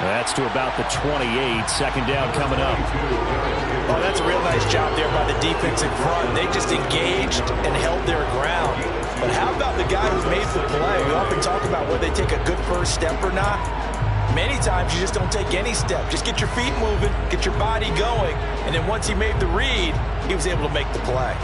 That's to about the 28. Second down coming up. Oh, that's a real nice job there by the defensive front. They just engaged and held their ground. But how about the guy who made the play? We often talk about whether they take a good first step or not. Many times you just don't take any step. Just get your feet moving, get your body going, and then once he made the read, he was able to make the play.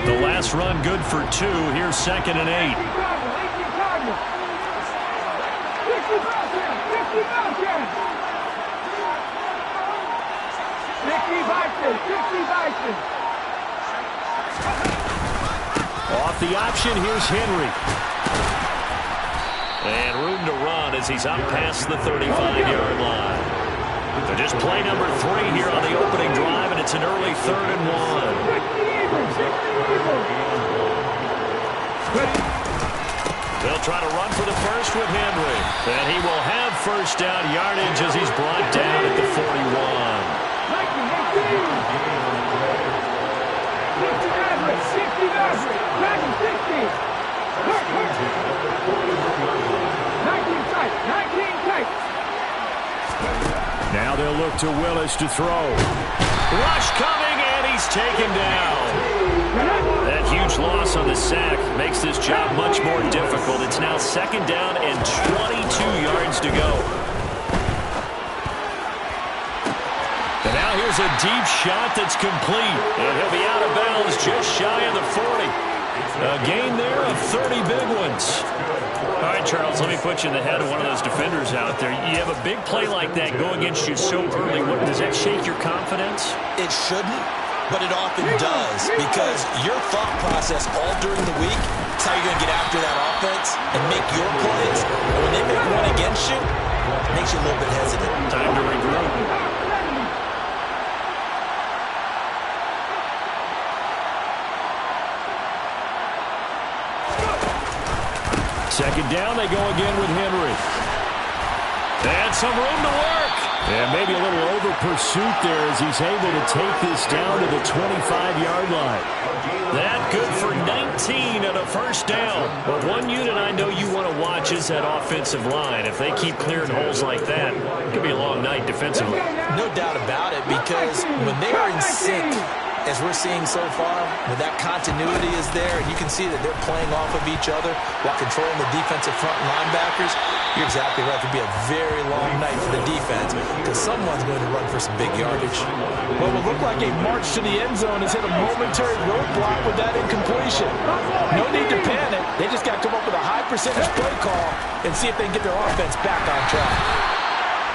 The last run good for 2. Here's 2nd and 8. Off the option, here's Henry. And room to run as he's up past the 35-yard line. So just play number 3 here on the opening drive, and it's an early 3rd and 1. They'll try to run for the first with Henry. And he will have first down yardage as he's brought down at the 41. Now they'll look to Willis to throw. Rush coming, and he's taken down. That huge loss on the sack makes this job much more difficult. It's now 2nd down and 22 yards to go. And now here's a deep shot that's complete. And he'll be out of bounds just shy of the 40. A gain there of 30 big ones. All right, Charles, let me put you in the head of one of those defenders out there. You have a big play like that go against you so early. Does that shake your confidence? It shouldn't, but it often does, because your thought process all during the week is how you're going to get after that offense and make your plays. And when they make one against you, it makes you a little bit hesitant. Time to regroup. Second down, they go again with Henry. And some room to work. And maybe a little over pursuit there as he's able to take this down to the 25-yard line. That good for 19 and a first down. But one unit I know you want to watch is that offensive line. If they keep clearing holes like that, it could be a long night defensively. No doubt about it, because when they are in sync, as we're seeing so far, when that continuity is there, and you can see that they're playing off of each other while controlling the defensive front linebackers, you're exactly right. It could be a very long night for the defense because someone's going to run for some big yardage. What will look like a march to the end zone has hit a momentary roadblock with that incompletion. No need to panic. They just got to come up with a high percentage play call and see if they can get their offense back on track.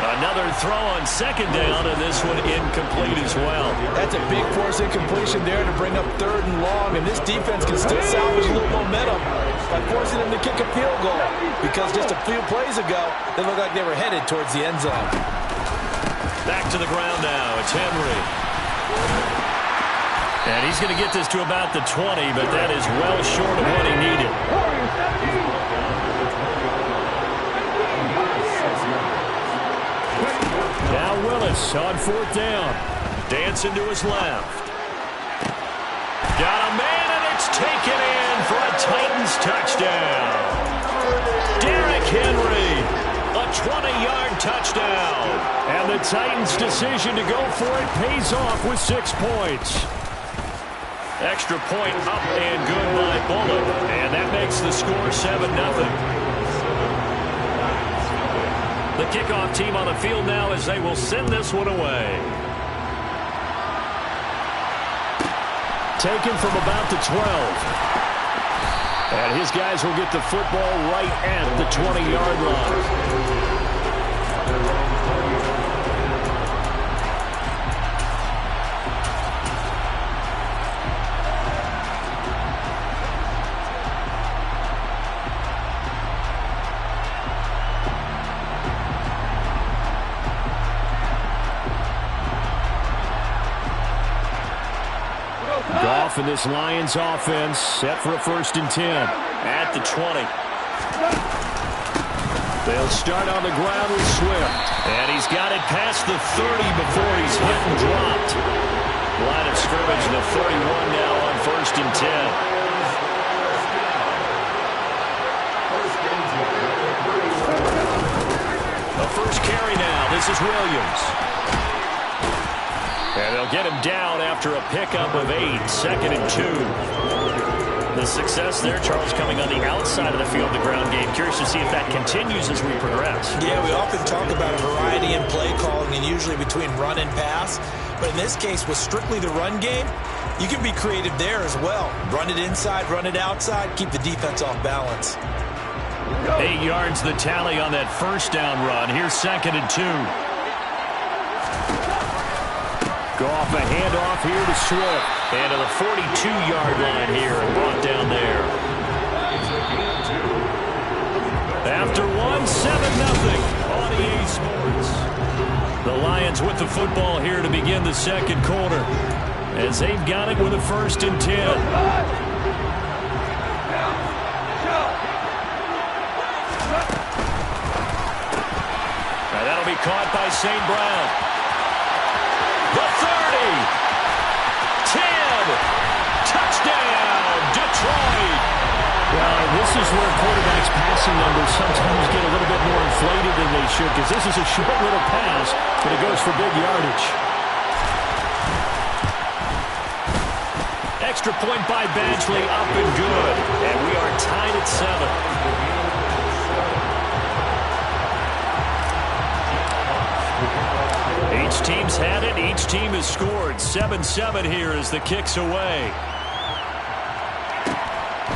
Another throw on 2nd down, and this one incomplete as well. That's a big force incompletion there to bring up 3rd and long, and this defense can still salvage a little momentum by forcing them to kick a field goal, because just a few plays ago, they looked like they were headed towards the end zone. Back to the ground now. It's Henry. And he's going to get this to about the 20, but that is well short of what he needed. Now Willis on 4th down. Dancing to his left. Got a man, and it's taken in for a Titans touchdown. Derrick Henry, a 20-yard touchdown. And the Titans' decision to go for it pays off with 6 points. Extra point up and good by Bullock. And that makes the score 7-0. The kickoff team on the field now as they will send this one away. Taken from about the 12. And his guys will get the football right at the 20-yard line. Goff and this Lions offense set for a 1st and 10 at the 20. They'll start on the ground with Swift. And he's got it past the 30 before he's hit and dropped. Line of scrimmage, the 31 now on 1st and 10. This is Williams. And they'll get him down after a pickup of 8, 2nd and 2. The success there, Charles, coming on the outside of the field, the ground game. Curious to see if that continues as we progress. Yeah, we often talk about a variety in play calling and usually between run and pass. But in this case, with strictly the run game, you can be creative there as well. Run it inside, run it outside, keep the defense off balance. 8 yards the tally on that first down run. Here's 2nd and 2. Go off a handoff here to Swift. And to the 42-yard line here and brought down there. After 1, 7-0 on EA Sports. The Lions with the football here to begin the second quarter, as they've got it with a 1st and 10. Now that'll be caught by St. Brown. The 30, 10, touchdown, Detroit. Well, this is where quarterbacks' passing numbers sometimes get a little bit more inflated than they should, because this is a short little pass, but it goes for big yardage. Extra point by Badgley, up and good. And we are tied at 7. Each team's had it. Each team has scored. 7-7 here as the kick's away.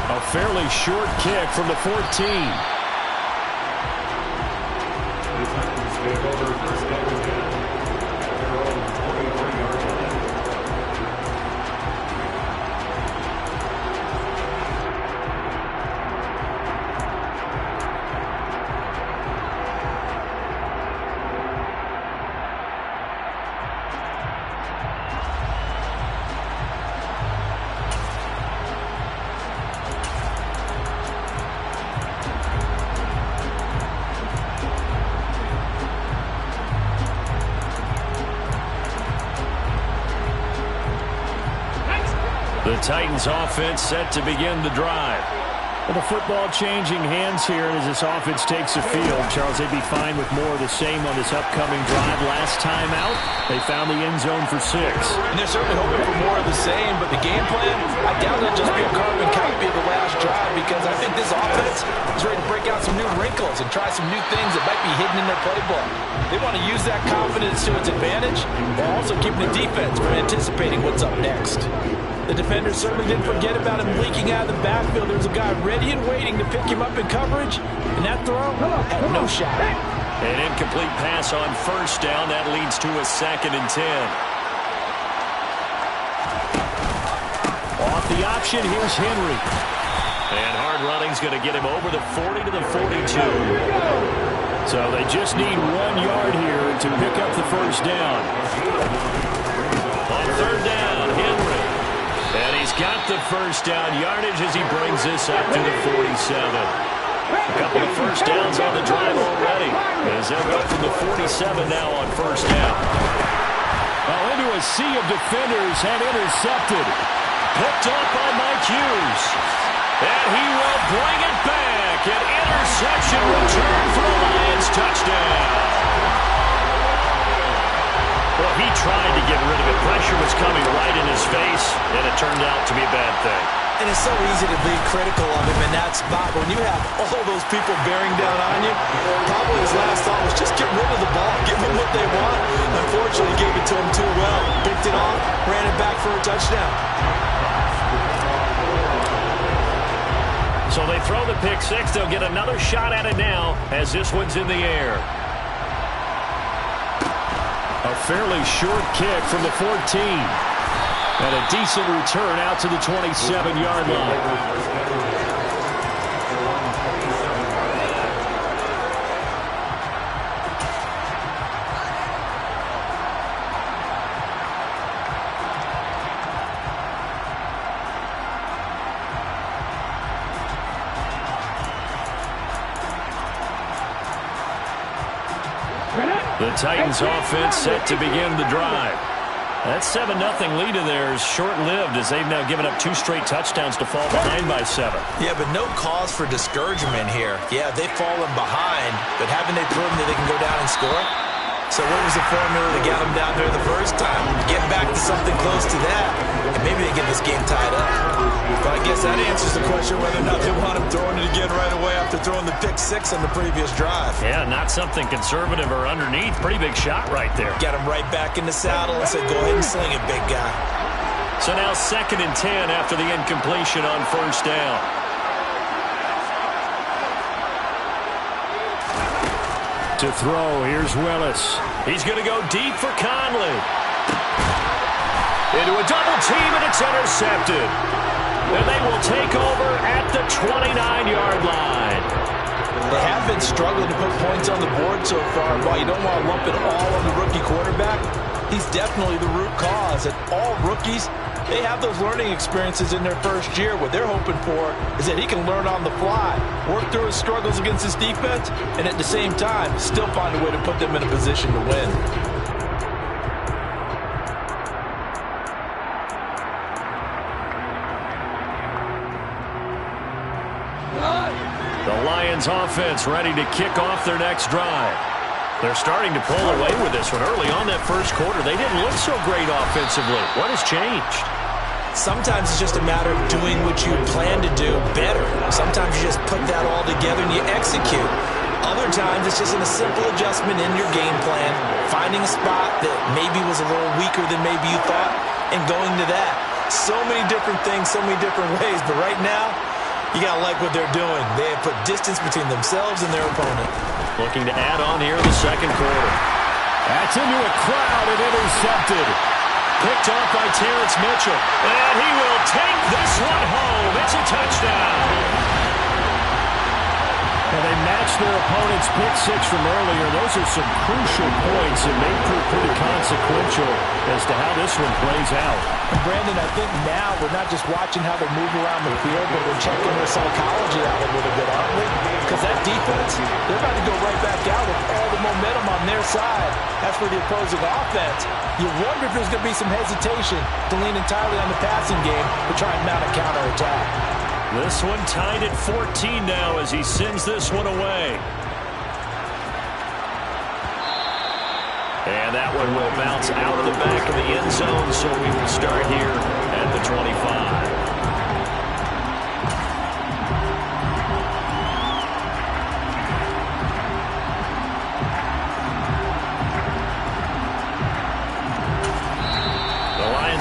A fairly short kick from the 14. The Titans offense set to begin the drive. Well, the football changing hands here as this offense takes the field. Charles, they'd be fine with more of the same on this upcoming drive. Last time out, they found the end zone for 6. And they're certainly hoping for more of the same, but the game plan, I doubt it'll just be a carbon copy of the last drive, because I think this offense is ready to break out some new wrinkles and try some new things that might be hidden in their playbook. They want to use that confidence to its advantage, while also keeping the defense from anticipating what's up next. The defenders certainly didn't forget about him leaking out of the backfield. There's a guy ready and waiting to pick him up in coverage, and that throw had no shot. An incomplete pass on first down. That leads to a 2nd and 10. Off the option, here's Henry. And hard running's going to get him over the 40 to the 42. So they just need 1 yard here to pick up the first down. On 3rd down, Henry. And he's got the first down yardage as he brings this up to the 47. A couple of first downs on the drive already, as they'll go from the 47 now on first down. Well, into a sea of defenders and intercepted. Picked off by Mike Hughes. And he will bring it back. An interception return for a Lions touchdown. Well, he tried to get rid of it. Pressure was coming right in his face, and it turned out to be a bad thing. And it's so easy to be critical of him in that spot. When you have all those people bearing down on you, probably his last thought was just get rid of the ball, give them what they want. Unfortunately, he gave it to him too well. Picked it off, ran it back for a touchdown. So they throw the pick 6. They'll get another shot at it now as this one's in the air. A fairly short kick from the 14. And a decent return out to the 27-yard line. The Titans offense set to begin the drive. That 7-0 lead of theirs short-lived as they've now given up 2 straight touchdowns to fall behind by 7. Yeah, but no cause for discouragement here. Yeah, they've fallen behind, but haven't they proven that they can go down and score? So what was the formula that got them down there the first time? Get back to something close to that, and maybe they get this game tied up. But I guess that answers the question whether or not they want him throwing it again right away after throwing the pick six on the previous drive. Yeah, not something conservative or underneath. Pretty big shot right there. Got him right back in the saddle and said, go ahead and sling it, big guy. So now 2nd and 10 after the incompletion on first down. To throw, here's Willis. He's going to go deep for Conley. Into a double team, and it's intercepted. And they will take over at the 29-yard line. They have been struggling to put points on the board so far. While you don't want to lump it all on the rookie quarterback, he's definitely the root cause. And all rookies, they have those learning experiences in their first year. What they're hoping for is that he can learn on the fly, work through his struggles against his defense, and at the same time, still find a way to put them in a position to win. The Lions offense ready to kick off their next drive. They're starting to pull away with this one. Early on that first quarter, they didn't look so great offensively. What has changed? Sometimes it's just a matter of doing what you plan to do better. Sometimes you just put that all together and you execute. Other times it's just a simple adjustment in your game plan, finding a spot that maybe was a little weaker than maybe you thought, and going to that. So many different things, so many different ways, but right now, you got to like what they're doing. They have put distance between themselves and their opponent. Looking to add on here in the second quarter. That's into a crowd and intercepted. Picked off by Terrence Mitchell. And he will take this one home. It's a touchdown. And they matched their opponent's pick six from earlier. Those are some crucial points and may prove pretty consequential as to how this one plays out. And Brandon, I think now we're not just watching how they move around the field, but we're checking their psychology out a little bit, aren't we? Because that defense, they're about to go right back out with all the momentum on their side. That's for the opposing offense. You wonder if there's going to be some hesitation to lean entirely on the passing game to try and mount a counterattack. This one tied at 14 now as he sends this one away. And that one will bounce out of the back of the end zone, so we will start here at the 25.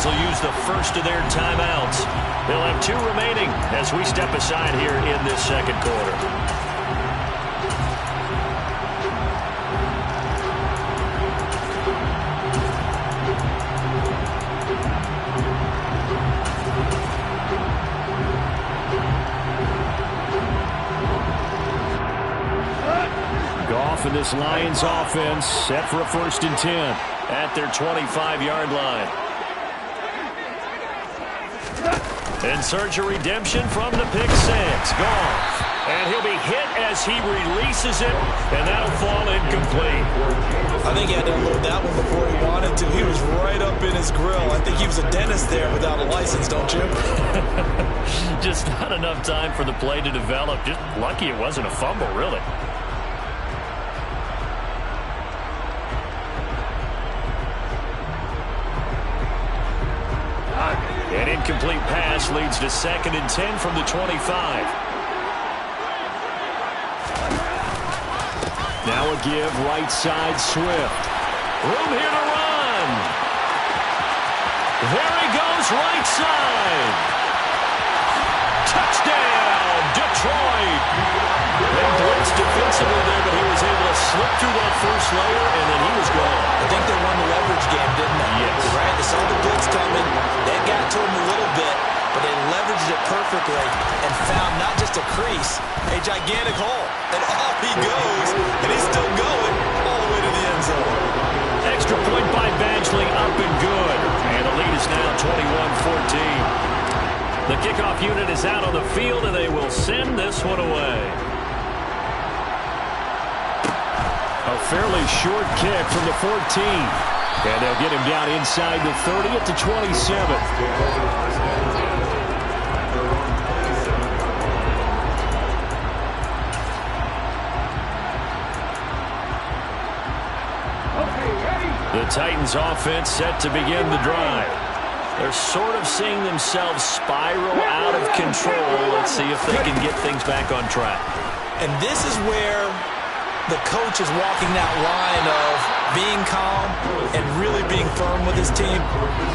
Will use the first of their timeouts. They'll have 2 remaining as we step aside here in this second quarter. Goff and this Lions offense set for a 1st and 10 at their 25-yard line. In search of redemption from the pick six. Goff. And he'll be hit as he releases it, and that'll fall incomplete. I think he had to unload that one before he wanted to. He was right up in his grill. I think he was a dentist there without a license, don't you? Just not enough time for the play to develop. Just lucky it wasn't a fumble, really. An incomplete pass leads to 2nd and 10 from the 25. Now a give right side Swift. Room here to run. There he goes right side. Touchdown, Detroit. They blitzed defensively there, but he was able to slip through that first layer, and then he was gone. I think they won the leverage game, didn't they? Yes. Right? They saw the blitz coming. They got to him a little bit, but they leveraged it perfectly and found not just a crease, a gigantic hole. And off he goes, and he's still going all the way to the end zone. Extra point by Badgley, up and good. And the lead is now 21-14. The kickoff unit is out on the field, and they will send this one away. A fairly short kick from the 14. And they'll get him down inside the 30 at the 27. The Titans offense set to begin the drive. They're sort of seeing themselves spiral out of control. Let's see if they can get things back on track. And this is where the coach is walking that line of being calm and really being firm with his team.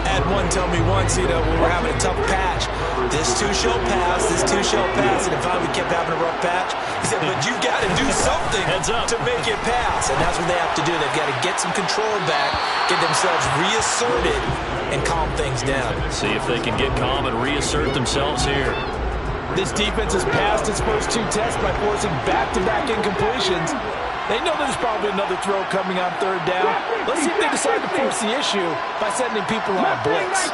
Had one tell me once, when we're having a tough patch, this too shall pass, this too shall pass. And if we kept having a rough patch, he said, but you've got to do something to make it pass. And that's what they have to do. They've got to get some control back, get themselves reasserted, and calm things down. See if they can get calm and reassert themselves here. This defense has passed its first 2 tests by forcing back-to-back incompletions. They know there's probably another throw coming on 3rd down. Let's see if they decide to force the issue by sending people on a blitz.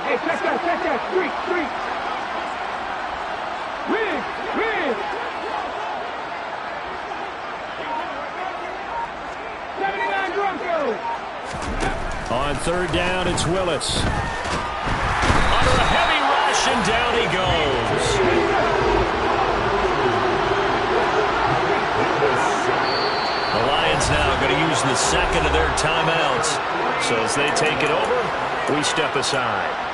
Hey, check that, street. Win. 79 Broncos. On 3rd down, it's Willis. Under a heavy rush, and down he goes. The Lions now going to use the second of their timeouts. So as they take it over, we step aside.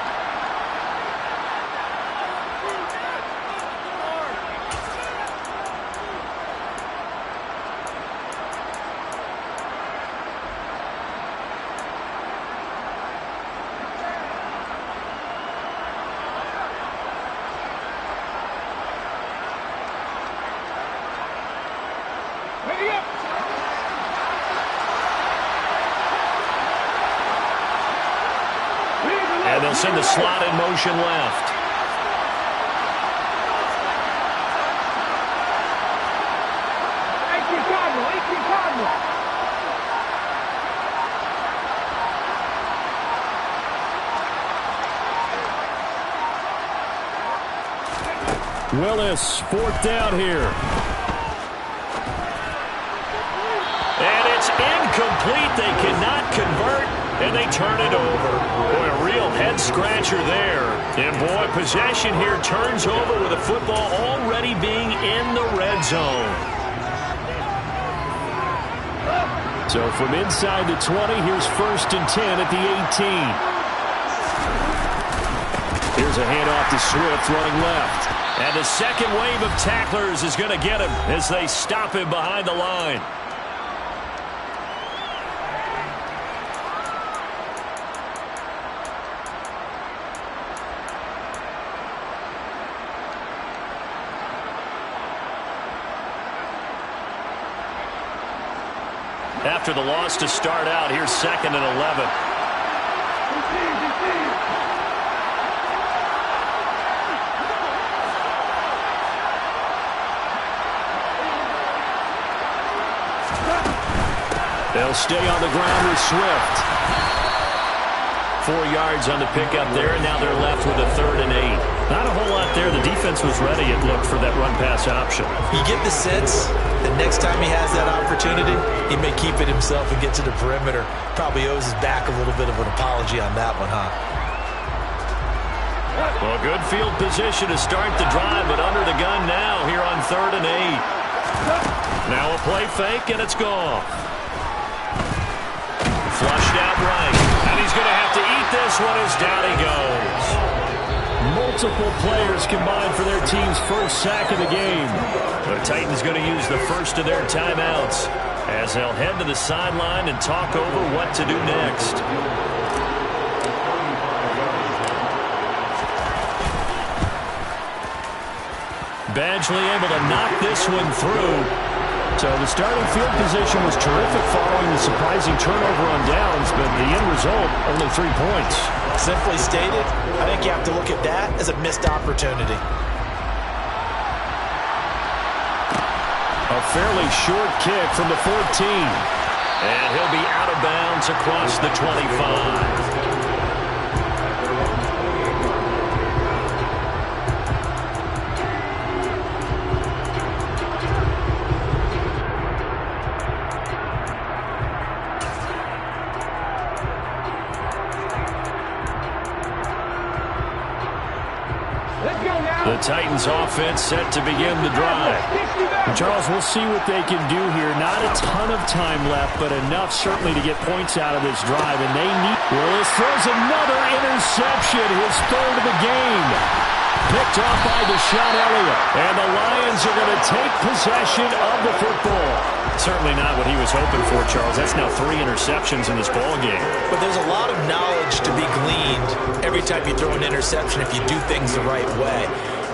And they'll send the slot in motion left. Willis, 4th down here. And it's incomplete. They cannot convert, and they turn it over. Boy, a real head-scratcher there. And, boy, possession here turns over with the football already being in the red zone. So from inside the 20, here's 1st and 10 at the 18. Here's a handoff to Swift running left. And the second wave of tacklers is going to get him as they stop him behind the line. After the loss to start out, here's 2nd and 11. They'll stay on the ground with Swift. 4 yards on the pickup there, and now they're left with a 3rd and 8. Not a whole lot there. The defense was ready, it looked, for that run-pass option. You get the sense that next time he has that opportunity, he may keep it himself and get to the perimeter. Probably owes his back a little bit of an apology on that one, huh? Well, good field position to start the drive, but under the gun now here on 3rd and 8. Now a play fake, and it's gone. Flushed out right, and he's going to have to eat this one as down he goes. Multiple players combined for their team's first sack of the game. The Titans going to use the first of their timeouts as they'll head to the sideline and talk over what to do next. Badgley able to knock this one through. So the starting field position was terrific following the surprising turnover on downs, but the end result, only 3 points. Simply stated, I think you have to look at that as a missed opportunity. A fairly short kick from the 14. And he'll be out of bounds across the 25. Let's go now. The Titans offense set to begin the drive. And Charles, we'll see what they can do here. Not a ton of time left, but enough certainly to get points out of this drive. And they need... Willis throws another interception, his third of the game. Picked off by Deshaun Elliott. And the Lions are going to take possession of the football. Certainly not what he was hoping for, Charles. That's now 3 interceptions in this ball game. But there's a lot of knowledge to be gleaned every time you throw an interception if you do things the right way.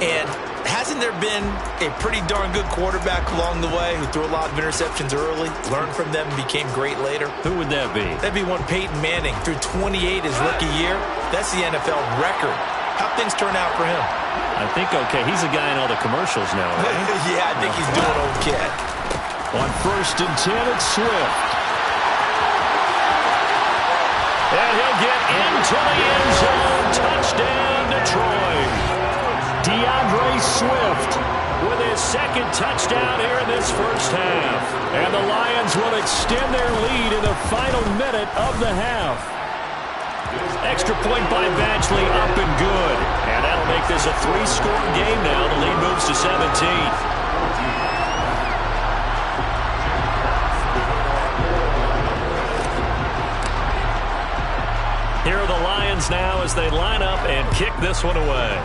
And hasn't there been a pretty darn good quarterback along the way who threw a lot of interceptions early, learned from them, and became great later? Who would that be? That'd be one Peyton Manning. Threw 28 his rookie year. That's the NFL record. How'd things turn out for him? I think okay. He's a guy in all the commercials now, right? Yeah, I think he's doing okay. On 1st and 10, it's Swift. And he'll get into the end zone. Touchdown, Detroit. DeAndre Swift with his second touchdown here in this first half. And the Lions will extend their lead in the final minute of the half. Extra point by Badgley, up and good. And that'll make this a 3-score game now. The lead moves to 17. Here are the Lions now as they line up and kick this one away.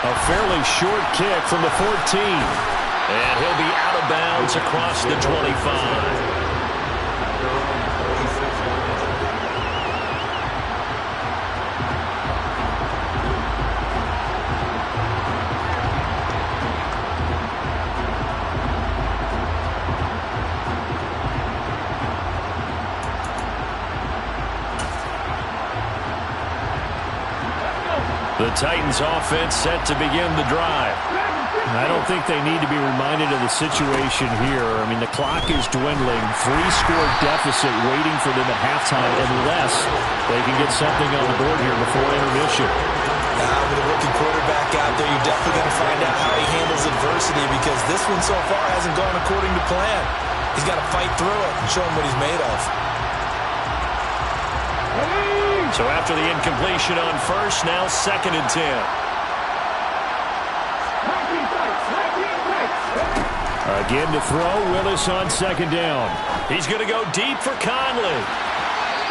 A fairly short kick from the 14. And he'll be out of bounds across the 25. The Titans offense set to begin the drive. I don't think they need to be reminded of the situation here. I mean, the clock is dwindling. 3-score deficit waiting for them at halftime unless they can get something on the board here before intermission. With a rookie quarterback out there, you're definitely going to find out how he handles adversity because this one so far hasn't gone according to plan. He's got to fight through it and show him what he's made of. So after the incompletion on 1st, now 2nd and 10. Again to throw, Willis on 2nd down. He's going to go deep for Conley.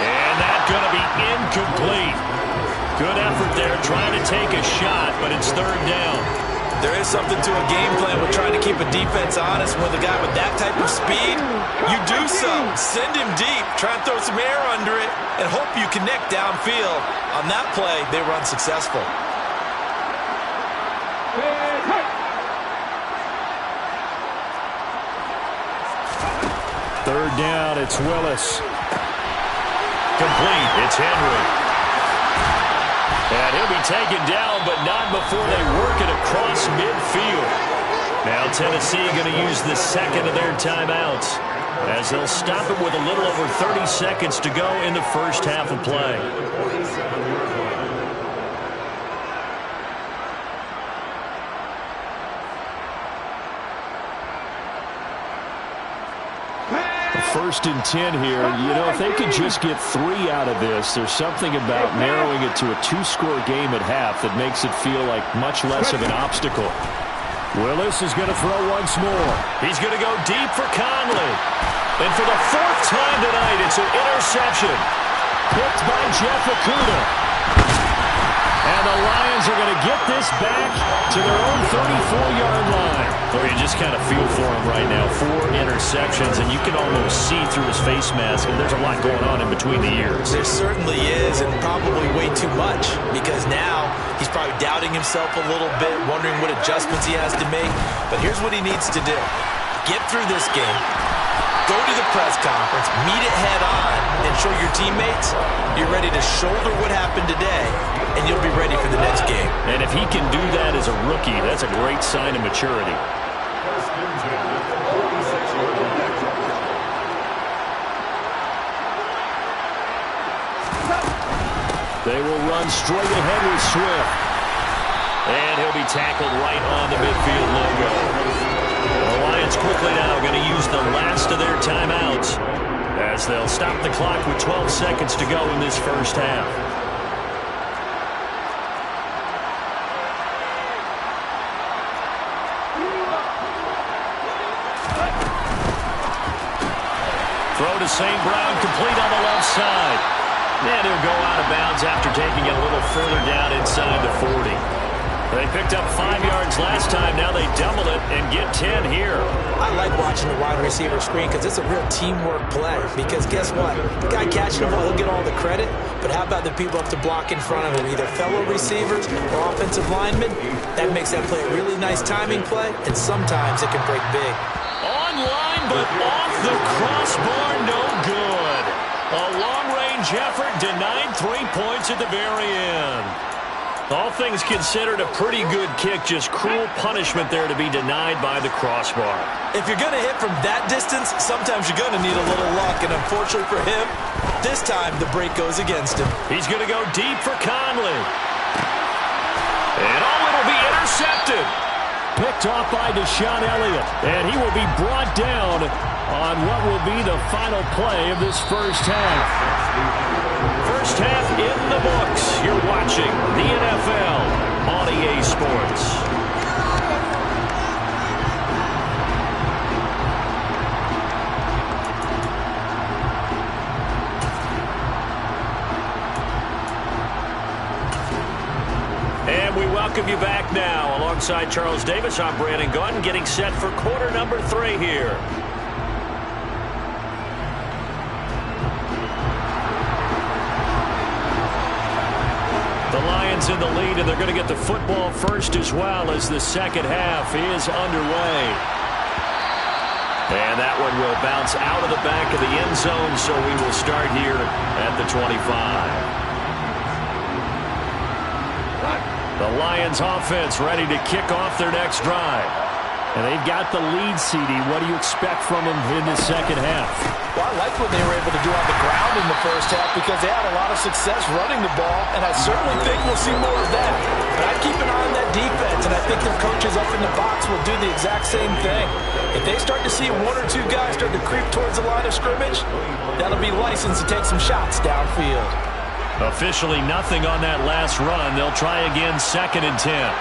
And that's going to be incomplete. Good effort there trying to take a shot, but it's 3rd down. There is something to a game plan with trying to keep a defense honest. With a guy with that type of speed, you do so. Send him deep, try and throw some air under it, and hope you connect downfield. On that play, they were unsuccessful. 3rd down, it's Willis. Complete, it's Henry. And he'll be taken down, but not before they work it across midfield. Now Tennessee going to use the 2nd of their timeouts as they'll stop it with a little over 30 seconds to go in the first half of play. First and 10 here. You know, if they could just get 3 out of this, there's something about narrowing it to a 2-score game at half that makes it feel like much less of an obstacle. Willis is going to throw once more. He's going to go deep for Conley. And for the 4th time tonight, it's an interception. Picked by Jeff Okudah. And the Lions are going to get this back to their own 34-yard line. Or you just kind of feel for him right now. 4 interceptions, and you can almost see through his face mask, and there's a lot going on in between the ears. There certainly is, and probably way too much, because now he's probably doubting himself a little bit, wondering what adjustments he has to make. But here's what he needs to do. Get through this game. Go to the press conference, meet it head on, and show your teammates you're ready to shoulder what happened today, and you'll be ready for the next game. And if he can do that as a rookie, that's a great sign of maturity. They will run straight ahead with Swift. And he'll be tackled right on the midfield logo. The Lions quickly now going to use the last of their timeouts as they'll stop the clock with 12 seconds to go in this first half. St. Brown complete on the left side. And he'll go out of bounds after taking it a little further down inside the 40. They picked up 5 yards last time. Now they double it and get 10 here. I like watching the wide receiver screen because it's a real teamwork play. Because guess what? The guy catching the ball, he'll get all the credit. But how about the people up to block in front of him, either fellow receivers or offensive linemen? That makes that play a really nice timing play, and sometimes it can break big. Online, but off the crossbar, no good. A long-range effort denied 3 points at the very end. All things considered, a pretty good kick, just cruel punishment there to be denied by the crossbar. If you're going to hit from that distance, sometimes you're going to need a little luck, and unfortunately for him, this time the break goes against him. He's going to go deep for Conley. And it'll be intercepted. Picked off by Deshaun Elliott, and he will be brought down on what will be the final play of this first half. First half in the books. You're watching the NFL on EA Sports. And we welcome you back now. Alongside Charles Davis, I'm Brandon Gaudin, getting set for quarter number 3 here. The Lions in the lead, and they're going to get the football first as well as the second half is underway. And that one will bounce out of the back of the end zone, so we will start here at the 25. The Lions offense ready to kick off their next drive. And they've got the lead, CD. What do you expect from them in the second half? Well, I like what they were able to do on the ground in the first half because they had a lot of success running the ball, and I certainly think we'll see more of that. But I keep an eye on that defense, and I think their coaches up in the box will do the exact same thing. If they start to see 1 or 2 guys start to creep towards the line of scrimmage, that'll be licensed to take some shots downfield. Officially nothing on that last run. They'll try again, 2nd and 10.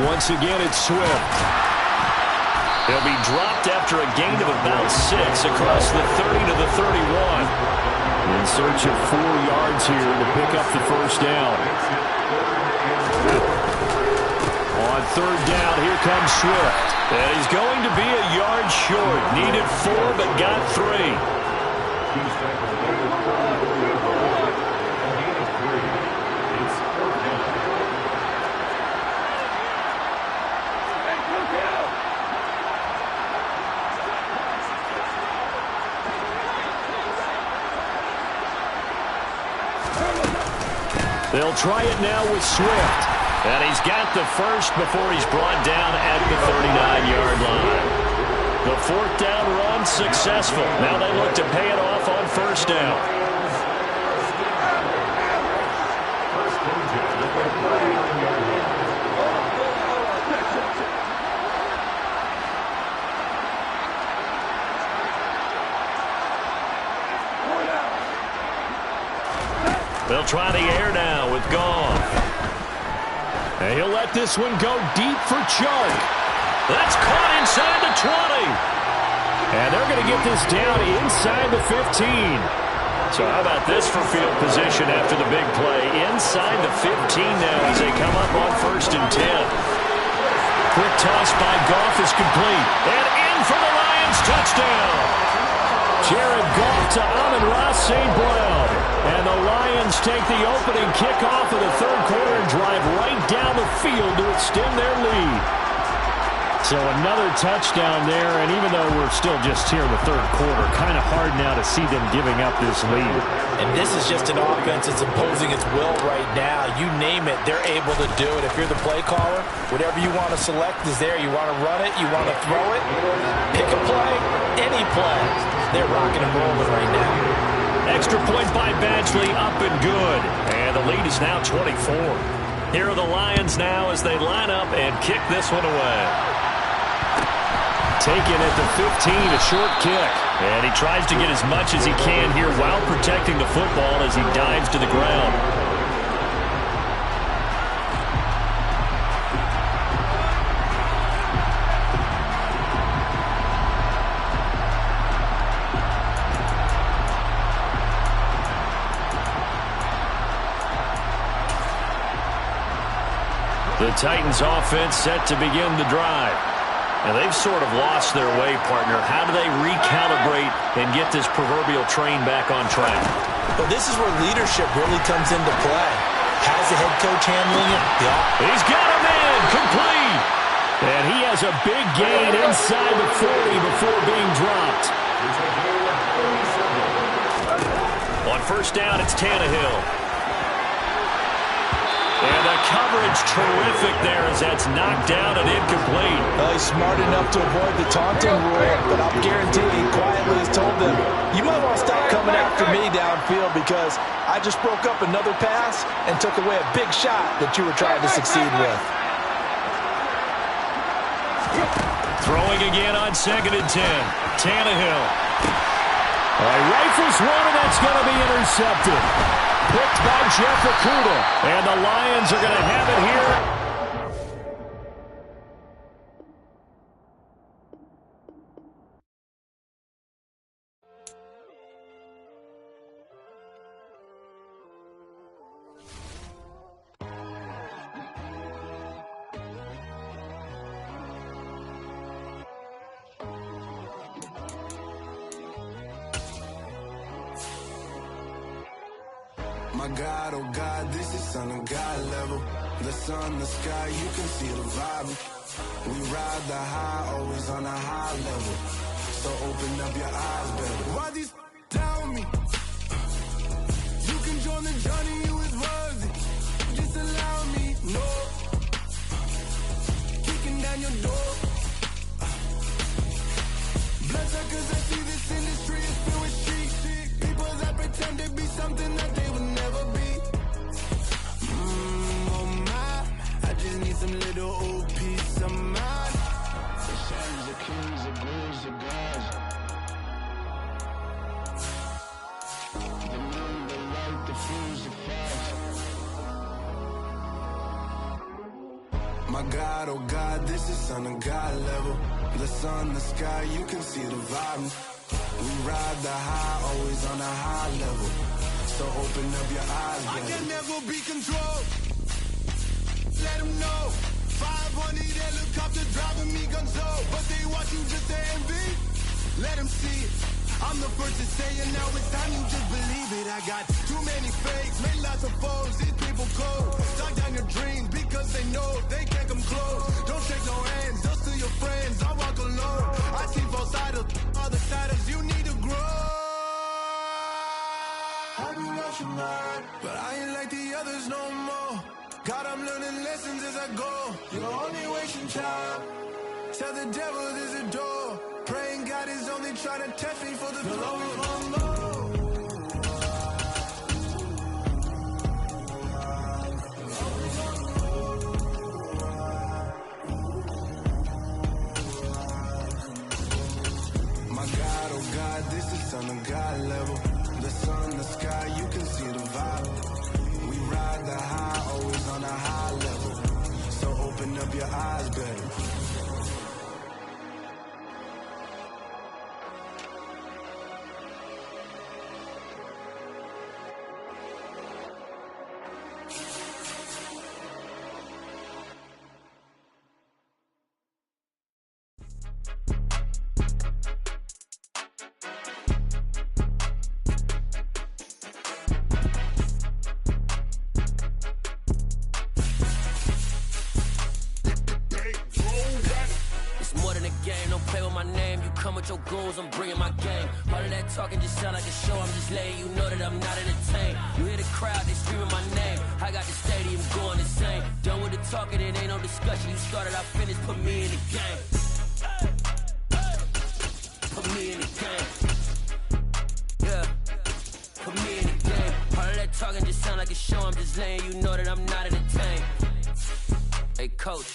Once again, it's Swift. He'll be dropped after a gain of about 6 across the 30 to the 31. In search of 4 yards here to pick up the first down. On 3rd down, here comes Swift. And he's going to be a yard short. Needed 4, but got 3. They'll try it now with Swift. And he's got the first before he's brought down at the 39-yard line. The 4th down run successful. Now they look to pay it off on 1st down. They'll try the air now with Goff. And he'll let this one go deep for Chark. That's caught inside the 20. And they're going to get this down inside the 15. So how about this for field position after the big play? Inside the 15 now as they come up on 1st and 10. Quick toss by Goff is complete. And in for the Lions touchdown. Jared Goff to Amon-Ra St. Brown. And the Lions take the opening kickoff of the 3rd quarter and drive right down the field to extend their lead. So another touchdown there, and even though we're still just here in the 3rd quarter, kind of hard now to see them giving up this lead. And this is just an offense that's imposing its will right now. You name it, they're able to do it. If you're the play caller, whatever you want to select is there. You want to run it, you want to throw it, pick a play, any play. They're rocking and rolling right now. Extra point by Badgley, up and good. And the lead is now 24. Here are the Lions now as they line up and kick this one away. Taken at the 15, a short kick. And he tries to get as much as he can here while protecting the football as he dives to the ground. The Titans offense set to begin the drive. And they've sort of lost their way, partner. How do they recalibrate and get this proverbial train back on track? Well, this is where leadership really comes into play. How's the head coach handling it? He's got him in, complete. And he has a big gain inside the 40 before being dropped. On first down, it's Tannehill. And the coverage terrific there as that's knocked down and incomplete. Well, he's smart enough to avoid the taunting rule, but I'll guarantee he quietly has told them, you might want to stop coming after me downfield because I just broke up another pass and took away a big shot that you were trying to succeed with. Throwing again on 2nd and 10. Tannehill. Rifles one, and that's going to be intercepted. Picked by Jeff Okudah. And the Lions are going to have it here. My God, oh God, this is Son of God level. The sun, the sky, you can see the vibe. We ride the high, always on a high level. So open up your eyes, baby. Why these tell me? You can join the journey, you is worthy. Just allow me, no. Kicking down your door. Bloodsuckers, I see this industry is filled with shit. People that pretend to be something that they would never be. Oh my, I just need some little old peace of mind. The sons of kings, the ghouls, the gods. The moon, the light, the fools, the facts. My God, oh God, this is Son of God level. The sun, the sky, you can see the vibe. We ride the high, always on a high level. So open up your eyes, baby. I can never be controlled. Let them know. 500 helicopter driving me gonzo. But they watch you just to envy. Let them see it. I'm the first to say it, now it's time you just believe it. I got too many fakes, made lots of foes. These people cold. Talk down your dreams because they know they can't come close. Don't shake no hands, just to your friends. I walk alone. I see both sides of other siders. You need to grow. I do lost your mind, but I ain't like the others no more. God, I'm learning lessons as I go. You're only wasting time. Tell the devil there's a door. Praying God is only trying to test me for the glory. My God, oh God, this is Son of God level. The sun, the sky, you can see the vibe. We ride the high, always on a high level. So open up your eyes, baby. Your goals, I'm bringing my game. All of that talking just sound like a show. I'm just letting you know that I'm not entertained. You hear the crowd, they screaming my name. I got the stadium going insane. Done with the talking, it ain't no discussion. You started, I finished, put me in the game. Put me in the game. Yeah. Put me in the game. All of that talking just sound like a show. I'm just letting you know that I'm not entertained. Hey, coach.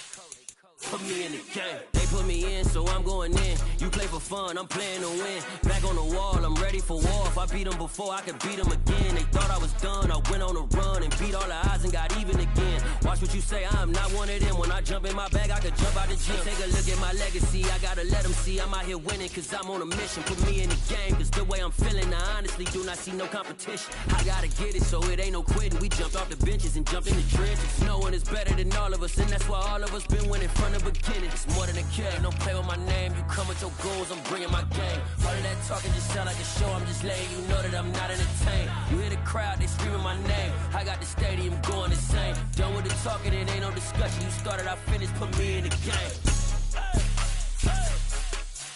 Put me in the game. They put me in, so I'm going in. You play for fun, I'm playing to win. Back on the wall, I'm ready for war. If I beat them before, I could beat them again. They thought I was done, I went on a run and beat all the odds and got even again. Watch what you say, I am not one of them. When I jump in my bag, I could jump out the gym. Take a look at my legacy, I gotta let them see I'm out here winning, cause I'm on a mission. Put me in the game, cause the way I'm feeling, I honestly do not see no competition. I gotta get it, so it ain't no quitting. We jumped off the benches and jumped in the trenches. No one is better than all of us, and that's why all of us been winning from the beginning. It's more than a kill, don't play with my name. You come with your goals, I'm bringing my game. All of that talking just sound like a show, I'm just letting you know that I'm not entertained. You hear the crowd, they screaming my name. I got the stadium going insane. Done with the talking, it ain't no discussion. You started, I finished, put me in the game.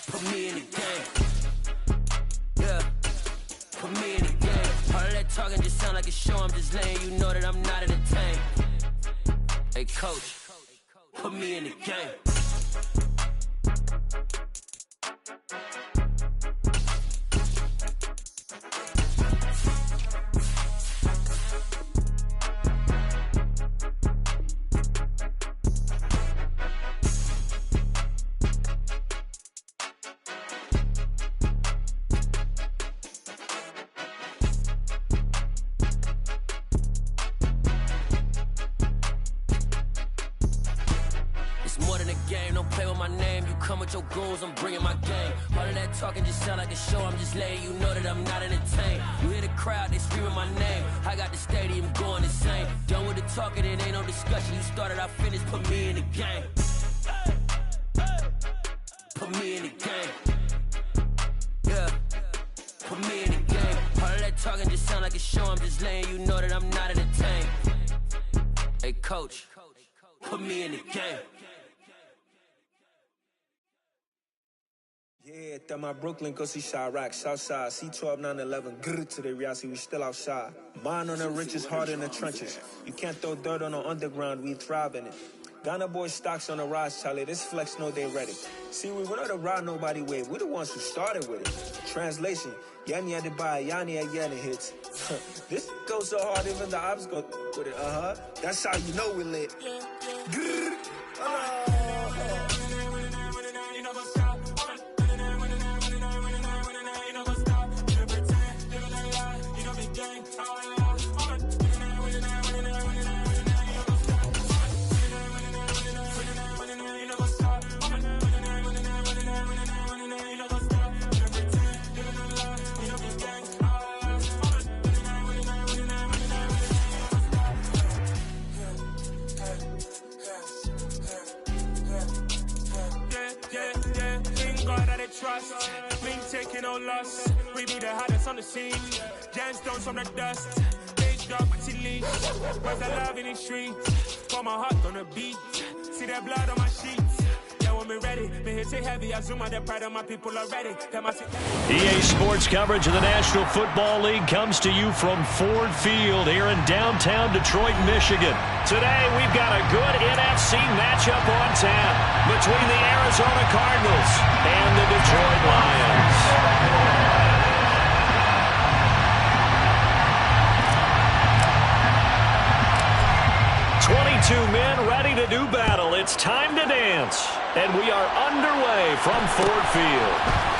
Put me in the game. Yeah, put me in the game. All of that talking just sound like a show, I'm just letting you know that I'm not entertained. Hey coach, put me in the game. Your goals, I'm bringing my game. All of that talking just sound like a show, I'm just letting you know that I'm not entertained. You hear the crowd, they screaming my name. I got the stadium going insane. Done with the talking, it ain't no discussion. You started, I finished, put me in the game. Put me in the game. Yeah, put me in the game. All of that talking just sound like a show, I'm just letting you know that I'm not entertained. Hey coach, put me in the game. Yeah, that my Brooklyn, go see Chirac, Southside, C12, 911, grrr to the reality, we still outside. Mine on the richest, heart in the trenches. You can't throw dirt on the underground, we thrive in it. Ghana boys stocks on the rise, Charlie, this flex know they ready. See, we were not the ride nobody with, we the ones who started with it. Translation, Yanni had to buy, Yanni had Yanni hits. This goes so hard, even the ops go with it, That's how you know we lit. Grrr, trust, we ain't taking no loss. We be the hottest on the scene. Gemstones from the dust. Age drop with leash. Where's the love in the streets? For my heart on the beat. See that blood on my sheets. Yeah, when we ready, me hit it heavy. I zoom out the pride of my people already. EA Sports coverage of the National Football League comes to you from Ford Field here in downtown Detroit, Michigan. Today, we've got a good NFC matchup on tap between the Arizona Cardinals and the Detroit Lions. 22 men ready to do battle. It's time to dance. And we are underway from Ford Field.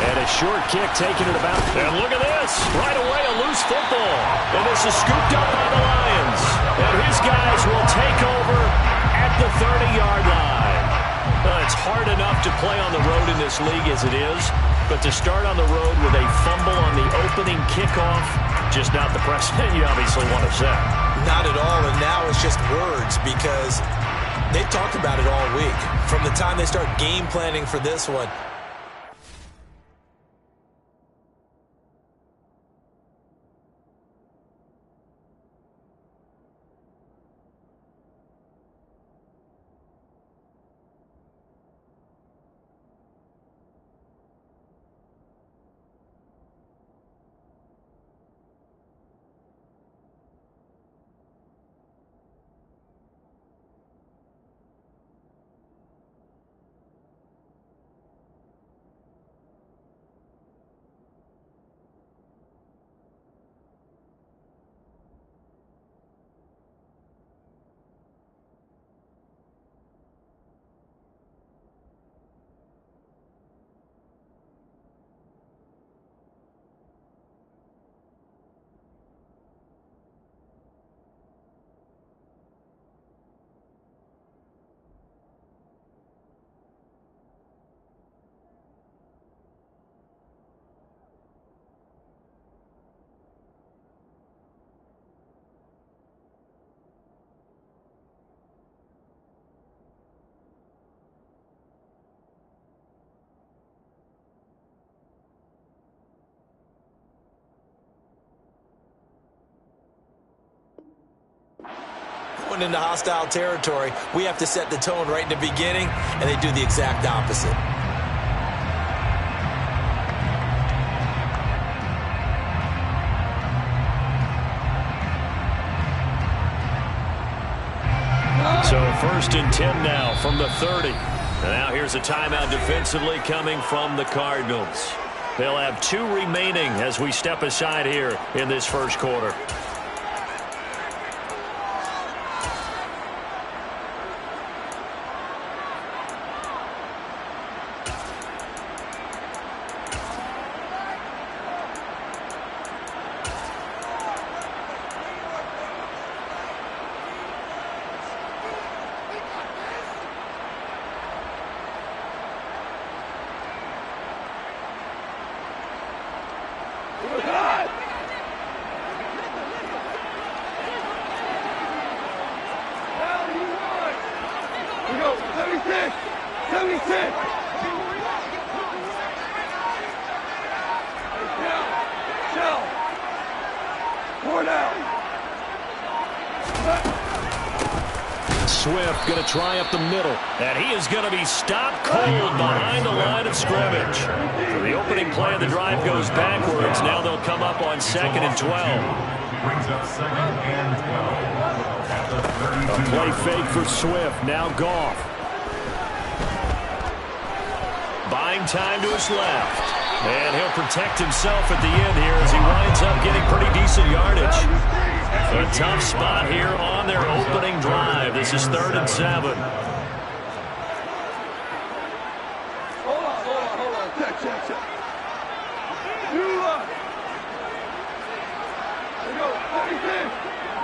And a short kick taking it about. And look at this. Right away, a loose football. And this is scooped up by the Lions. And his guys will take over at the 30-yard line. Well, it's hard enough to play on the road in this league as it is. But to start on the road with a fumble on the opening kickoff, just not the precedent you obviously want to set. Not at all, and now it's just words because they've talked about it all week. From the time they start game planning for this one, going into hostile territory, we have to set the tone right in the beginning, and they do the exact opposite. So 1st and 10 now from the 30. And now here's a timeout defensively coming from the Cardinals. They'll have 2 remaining as we step aside here in this first quarter. Swift going to try up the middle, and he is going to be stopped cold behind the line of scrimmage. So the opening play of the drive goes backwards. Now they'll come up on 2nd and 12. Brings up 2nd and 12 at the 32. A play fake for Swift. Now Goff. Buying time to his left. And he'll protect himself at the end here as he winds up getting pretty decent yardage. A tough spot here on their opening drive. This is 3rd and 7. Hold on. Check. You up. There we go.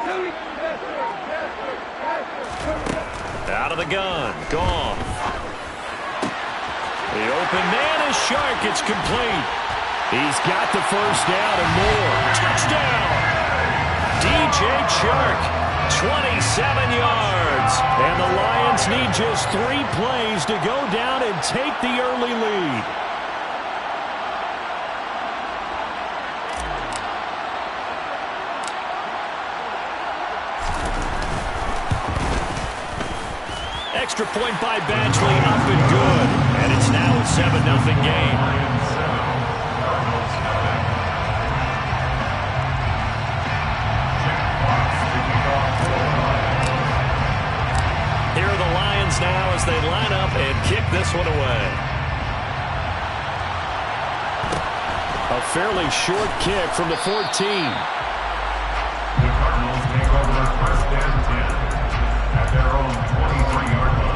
36. Out of the gun. Goff. The open man is Shark. It's complete. He's got the first down and more. Touchdown! DJ Chark, 27 yards. And the Lions need just 3 plays to go down and take the early lead. Extra point by Badgley, up and good. And it's now a 7-0 game. Here are the Lions now as they line up and kick this one away. A fairly short kick from the 14. The Cardinals take over 1st and 10 at their own 23-yard line.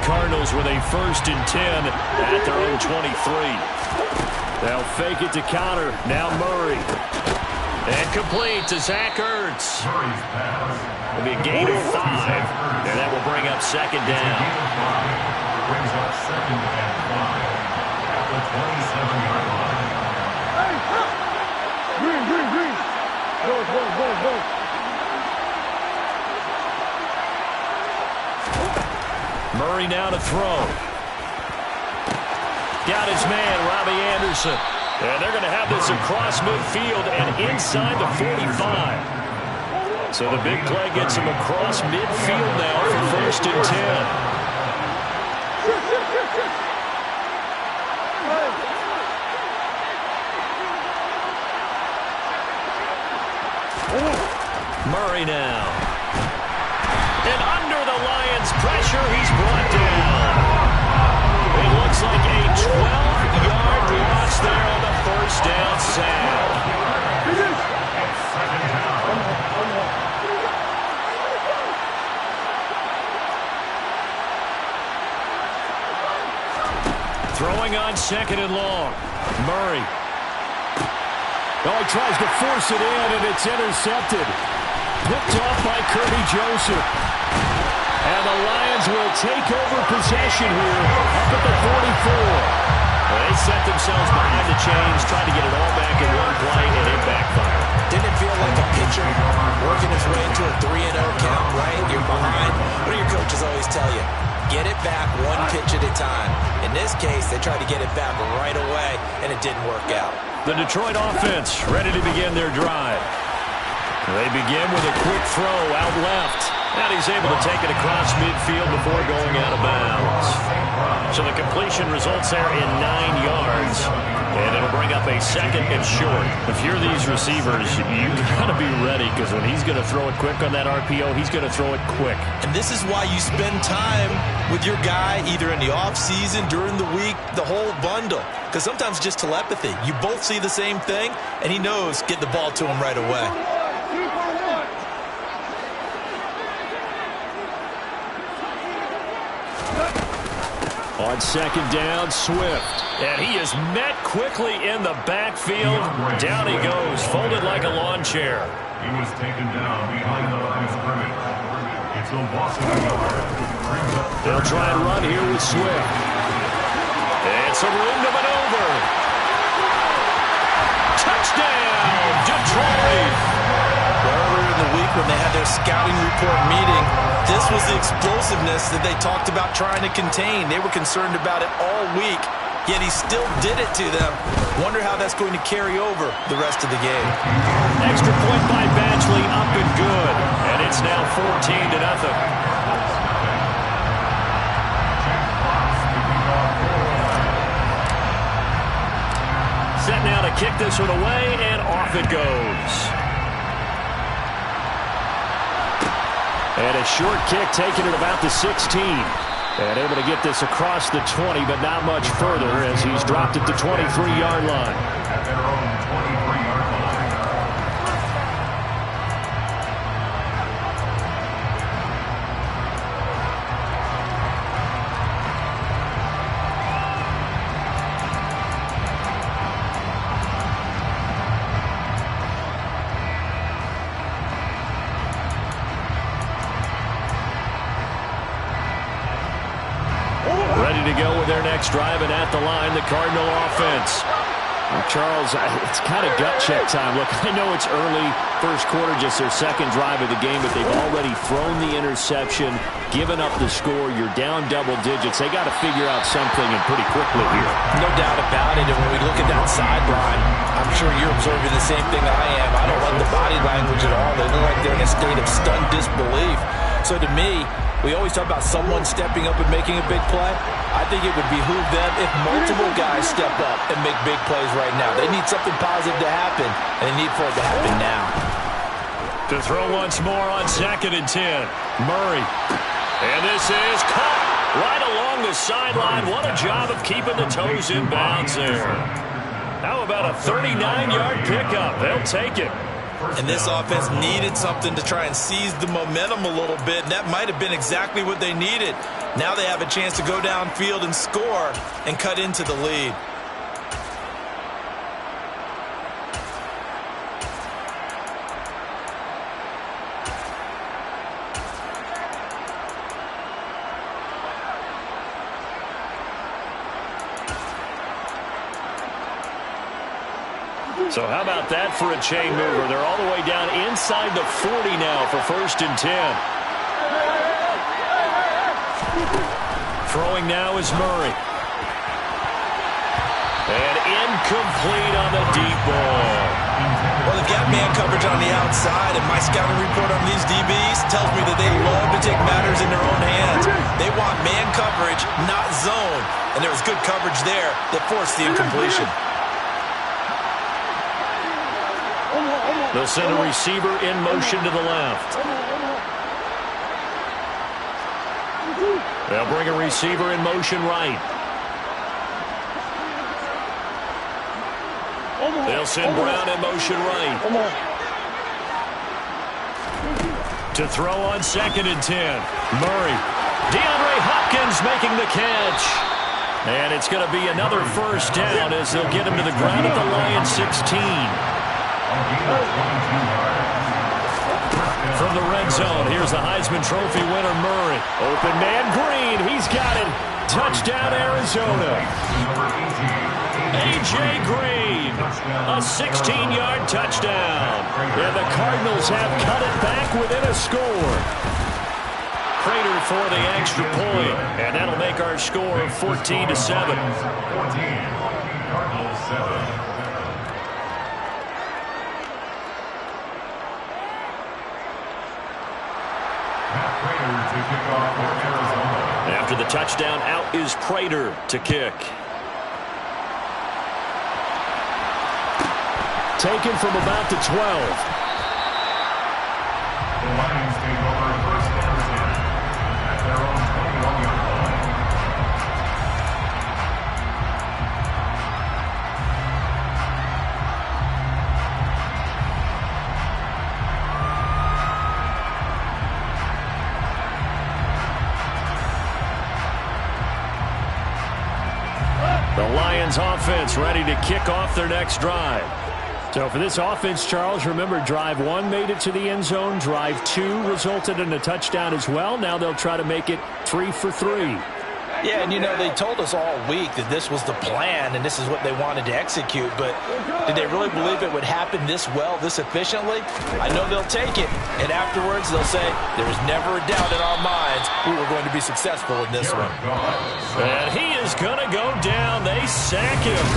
Cardinals with a 1st and 10 at their own 23. They'll fake it to counter. Now Murray. And complete to Zach Ertz. It'll be a gain of 5, and that will bring up 2nd down. Brings up 2nd and 5 at the 27-yard line. Green. Go. Murray now to throw. Got his man, Robbie Anderson. And they're going to have this across midfield and inside the 45. So the big play gets him across midfield now for 1st and 10. Murray now. And under the Lions' pressure, he's brought down. It looks like a 12-yard loss there on the 1st down sack. second and long. Murray. Oh, he tries to force it in, and it's intercepted. Picked off by Kirby Joseph. And the Lions will take over possession here up at the 44. Well, they set themselves behind the chains, trying to get it all back in one play, and it backfired. Didn't it feel like a pitcher working his way into a 3-0 count, right? You're behind. What do your coaches always tell you? Get it back one pitch at a time. In this case, they tried to get it back right away, and it didn't work out. The Detroit offense ready to begin their drive. They begin with a quick throw out left. And he's able to take it across midfield before going out of bounds. So the completion results there in 9 yards. And it'll bring up a second and short. If you're these receivers, you got to be ready, because when he's going to throw it quick on that RPO, he's going to throw it quick. And this is why you spend time with your guy, either in the offseason, during the week, the whole bundle. Because sometimes just telepathy. You both see the same thing, and he knows get the ball to him right away. On second down, Swift. And he is met quickly in the backfield. Down he goes, folded like a lawn chair. He was taken down behind the line of scrimmage. It's a loss of a yard. They'll try and run here with Swift. And some room to maneuver. Touchdown, Detroit! Earlier in the week when they had their scouting report meeting, this was the explosiveness that they talked about trying to contain. They were concerned about it all week, yet he still did it to them. Wonder how that's going to carry over the rest of the game. Extra point by Badgley, up and good. And it's now 14-0. Set now to kick this one away, and off it goes. And a short kick taken at about the 16. And able to get this across the 20, but not much further as he's dropped at the 23-yard line. At their own 23-yard line. Ready to go with their next drive, and at the line, the Cardinal offense. Charles, it's kind of gut check time. Look, I know it's early, first quarter, just their second drive of the game, but they've already thrown the interception, given up the score. You're down double digits. They got to figure out something, and pretty quickly here. No doubt about it. And when we look at that sideline, I'm sure you're observing the same thing I am. I don't like the body language at all. They look like they're in a state of stunned disbelief. So to me, we always talk about someone stepping up and making a big play. I think it would behoove them if multiple guys step up and make big plays right now. They need something positive to happen, and they need for it to happen now. To throw once more on 2nd and 10. Murray. And this is caught right along the sideline. What a job of keeping the toes in bounds there. How about a 39-yard pickup? They'll take it. And this offense needed something to try and seize the momentum a little bit, and that might have been exactly what they needed. Now they have a chance to go downfield and score and cut into the lead. So how about that for a chain mover? They're all the way down inside the 40 now for 1st and 10. Throwing now is Murray. And incomplete on the deep ball. Well, they've got man coverage on the outside, and my scouting report on these DBs tells me that they love to take matters in their own hands. They want man coverage, not zone. And there was good coverage there that forced the incompletion. They'll send a receiver in motion to the left. They'll bring a receiver in motion right. They'll send Brown in motion right. To throw on 2nd and 10. Murray. DeAndre Hopkins making the catch. And it's going to be another first down as they'll get him to the ground at the Lions 16. From the red zone, here's the Heisman Trophy winner, Murray. Open man, Green. He's got it. Touchdown, Arizona. A.J. Green, a 16-yard touchdown. And the Cardinals have cut it back within a score. Prater for the extra point, and that'll make our score 14-7. 14, Cardinals 7. After the touchdown, out is Prater to kick. Taken from about the 12. The Lions take over first and 10 at their own 21-yard line. The Lions offense ready to kick off their next drive. So for this offense, Charles, remember drive 1 made it to the end zone. Drive 2 resulted in a touchdown as well. Now they'll try to make it 3 for 3. Yeah, and you know, they told us all week that this was the plan and this is what they wanted to execute, but did they really believe it would happen this well, this efficiently? I know they'll take it, and afterwards they'll say, there was never a doubt in our minds we were going to be successful in this one. And he is going to go down. They sack him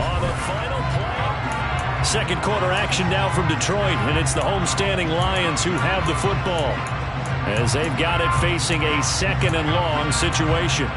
on the final play. Second quarter action now from Detroit, and it's the homestanding Lions who have the football, as they've got it facing a 2nd and long situation.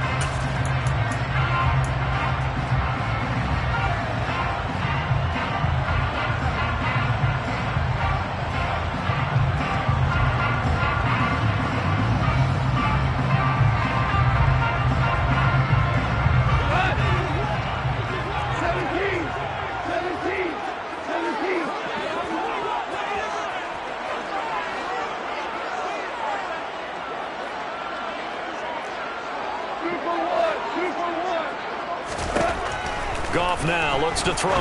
Goff now looks to throw.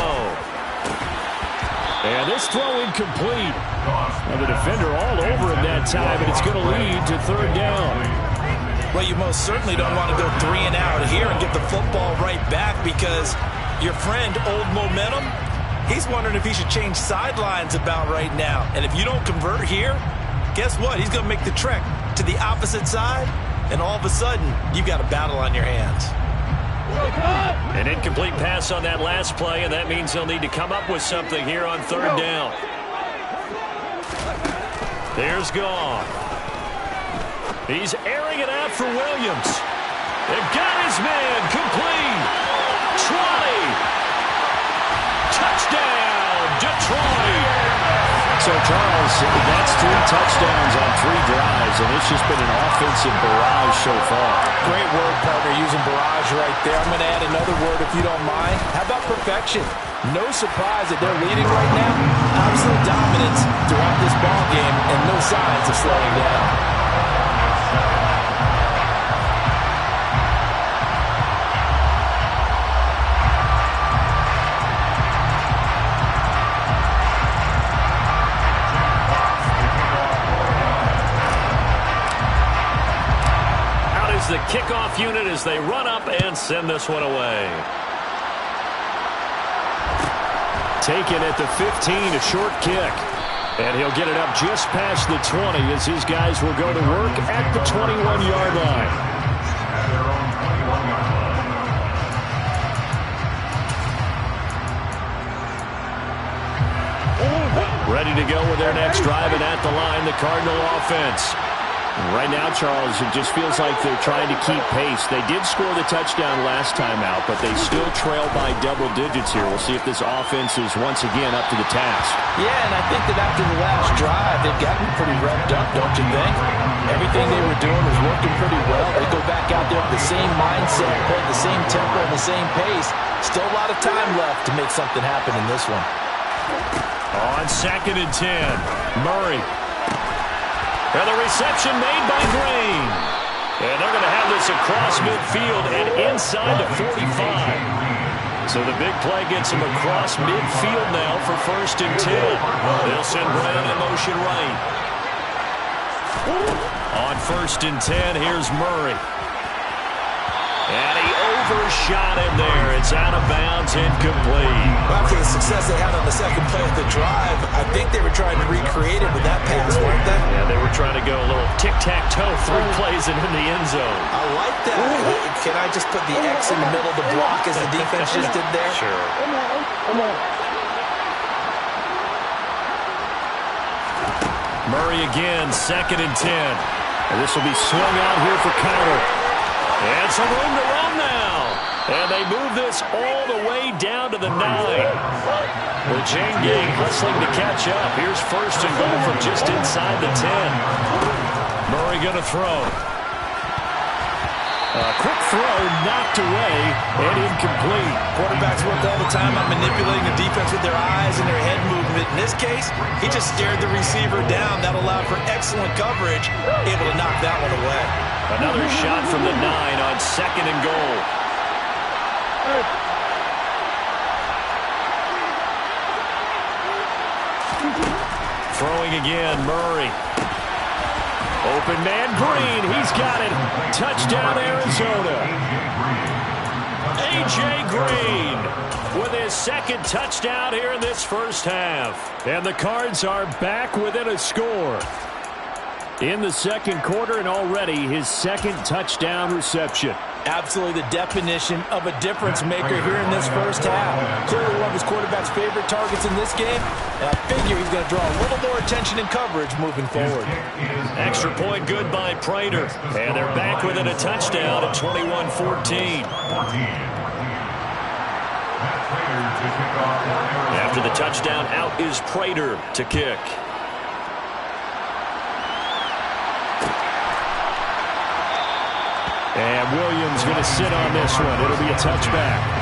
And this throw incomplete. And the defender all over him that time, and it's going to lead to 3rd down. Well, you most certainly don't want to go 3 and out here and get the football right back, because your friend, Old Momentum, he's wondering if he should change sidelines about right now. And if you don't convert here, guess what? He's going to make the trek to the opposite side, and all of a sudden, you've got a battle on your hands. An incomplete pass on that last play, and that means they'll need to come up with something here on 3rd down. There's Goff. He's airing it out for Williams. They've got his man complete. 20. Touchdown, Detroit. So, Charles, that's 3 touchdowns on 3 drives, and it's just been an offensive barrage so far. Great word, partner, using barrage right there. I'm going to add another word if you don't mind. How about perfection? No surprise that they're leading right now. Absolute dominance throughout this ball game, and no signs of slowing down. The kickoff unit as they run up and send this one away. Taken at the 15, a short kick. And he'll get it up just past the 20 as his guys will go to work at the 21-yard line. Ready to go with their next drive, and at the line, the Cardinal offense. Right now, Charles, it just feels like they're trying to keep pace. They did score the touchdown last time out, but they still trail by double digits here. We'll see if this offense is once again up to the task. Yeah, and I think that after the last drive, they've gotten pretty revved up, don't you think? Everything they were doing was working pretty well. They go back out there with the same mindset, playing the same tempo and the same pace. Still a lot of time left to make something happen in this one. On 2nd and 10, Murray. And the reception made by Green. And they're going to have this across midfield and inside the 45. So the big play gets him across midfield now for 1st and 10. They'll send Brown in motion right. On 1st and 10, here's Murray. And he overshot him there. It's out of bounds, incomplete. Well, after the success they had on the second play of the drive, I think they were trying to recreate it with that pass, weren't they? Yeah, they were trying to go a little tic-tac-toe, 3 plays and in the end zone. I like that. Can I just put the X in the middle of the block as the defense just did there? Sure. Come on. Murray again, 2nd and 10. And this will be swung out here for Connor. And some room to run now. And they move this all the way down to the 9. The chain gang hustling to catch up. Here's 1st and goal from just inside the 10. Murray going to throw. A quick throw knocked away and incomplete. Quarterbacks work all the time on manipulating the defense with their eyes and their head movement. In this case, he just stared the receiver down. That allowed for excellent coverage, able to knock that one away. Another shot from the 9 on 2nd and goal. Throwing again, Murray. Open man, Green. He's got it. Touchdown, Arizona. A.J. Green with his 2nd touchdown here in this first half. And the Cards are back within a score in the 2nd quarter, and already his 2nd touchdown reception. Absolutely the definition of a difference maker here in this first half. Clearly one of his quarterback's favorite targets in this game, and I figure he's going to draw a little more attention and coverage moving forward. Extra point good by Prater, and they're back within a touchdown at 21-14. After the touchdown, out is Prater to kick. And Williams going to sit on this one. It'll be a touchback.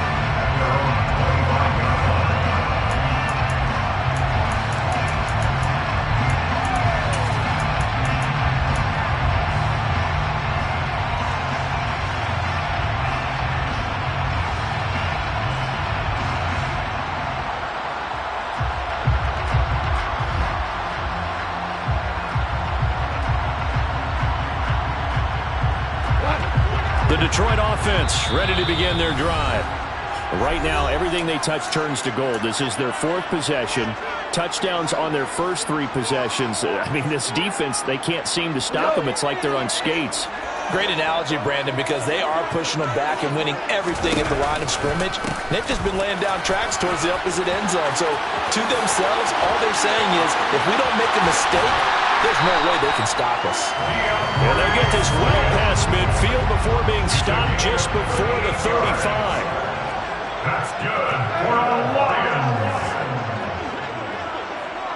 The Detroit offense ready to begin their drive. Right now, everything they touch turns to gold. This is their 4th possession. Touchdowns on their first 3 possessions. I mean, this defense, they can't seem to stop them. It's like they're on skates. Great analogy, Brandon, because they are pushing them back and winning everything at the line of scrimmage. They've just been laying down tracks towards the opposite end zone. So, to themselves, all they're saying is, if we don't make a mistake, there's no way they can stop us. And they get this well past midfield before being stopped just before the 35. That's good for the Lions.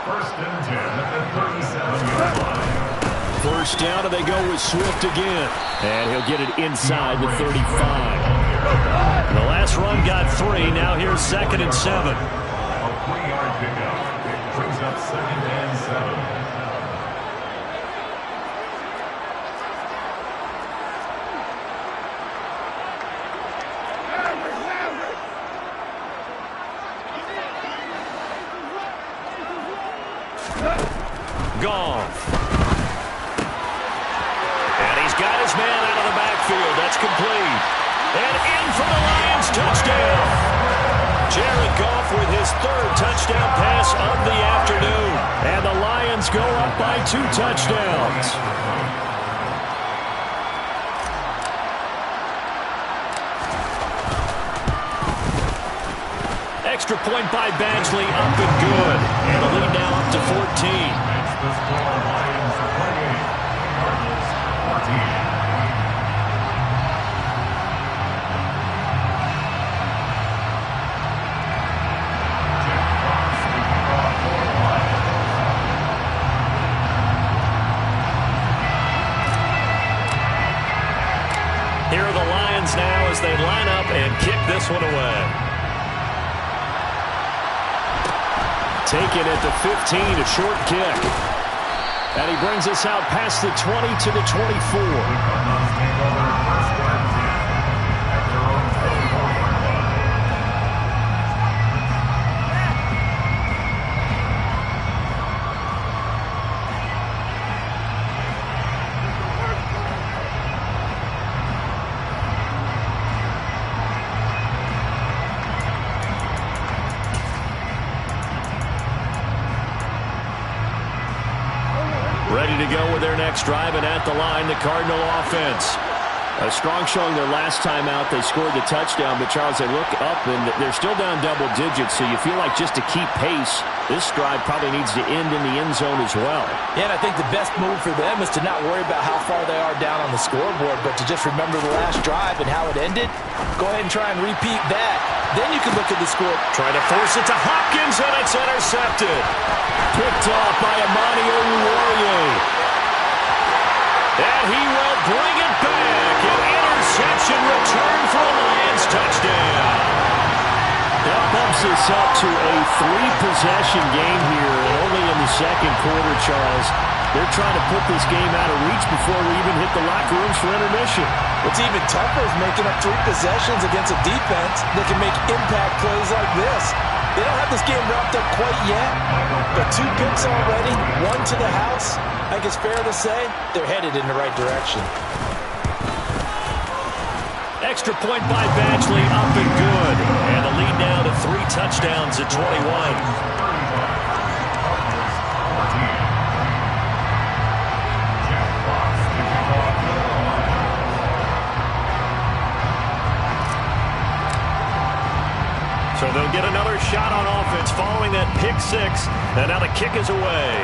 1st and 10 at the 37-yard line. First down, and they go with Swift again. And he'll get it inside the 35. The last run got 3. Now here's 2nd and 7. A 3-yard pickup brings up 2nd and 7. Gone. And he's got his man out of the backfield. That's complete. And in for the Lions, touchdown. Jared Goff with his 3rd touchdown pass of the afternoon. And the Lions go up by 2 touchdowns. Extra point by Badgley, up and good. And the lead now up to 14. The score, Lions 28, Cardinals 14. Here are the Lions now as they line up and kick this one away. Taken at the 15, a short kick. And he brings us out past the 20 to the 24. take over first and 10 at their own 24-yard line. Ready to go with their next drive, and at the line, the Cardinal offense. A strong showing their last time out. They scored the touchdown, but Charles, they look up, and they're still down double digits, so you feel like just to keep pace, this drive probably needs to end in the end zone as well. Yeah, and I think the best move for them is to not worry about how far they are down on the scoreboard, but to just remember the last drive and how it ended. Go ahead and try and repeat that. Then you can look at the score. Try to force it to Hopkins, and it's intercepted. Picked off by Amani Oruwariye. And he will bring it back. An interception return for a Lions touchdown. That bumps us up to a 3-possession game here, and only in the second quarter, Charles. They're trying to put this game out of reach before we even hit the locker rooms for intermission. What's even tougher is making up 3 possessions against a defense that can make impact plays like this. They don't have this game wrapped up quite yet, but 2 picks already, 1 to the house. I think it's fair to say they're headed in the right direction. Extra point by Badgley, up and good. And the lead now to 3 touchdowns at 21. So they'll get another shot on offense following that pick 6. And now the kick is away.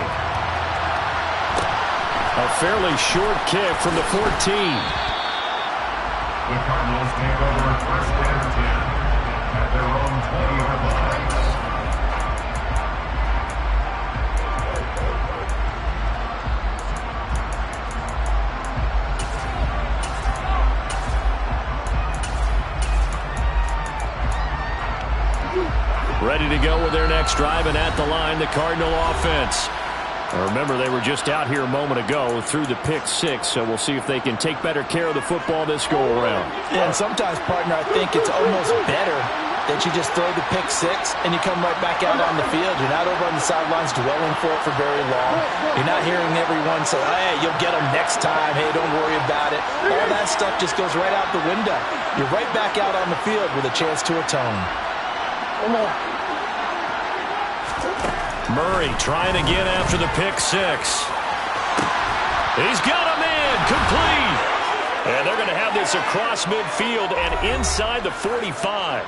A fairly short kick from the 14. The Cardinals take over first and 10 at their own 20-yard line. Ready to go with their next drive, and at the line, the Cardinal offense. Remember, they were just out here a moment ago through the pick 6, so we'll see if they can take better care of the football this go-around. Yeah, and sometimes, partner, I think it's almost better that you just throw the pick 6 and you come right back out on the field. You're not over on the sidelines dwelling for it for very long. You're not hearing everyone say, hey, you'll get them next time. Hey, don't worry about it. All that stuff just goes right out the window. You're right back out on the field with a chance to atone. Murray trying again after the pick 6. He's got him in, complete. And they're going to have this across midfield and inside the 45.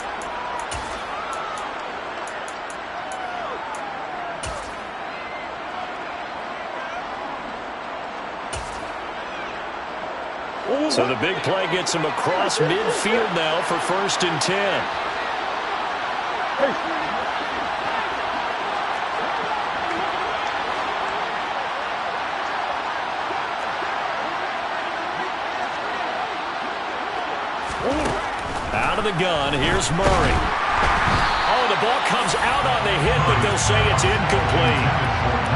So the big play gets him across midfield now for first and 10. Out of the gun, here's Murray. Oh, the ball comes out on the hit, but they'll say it's incomplete.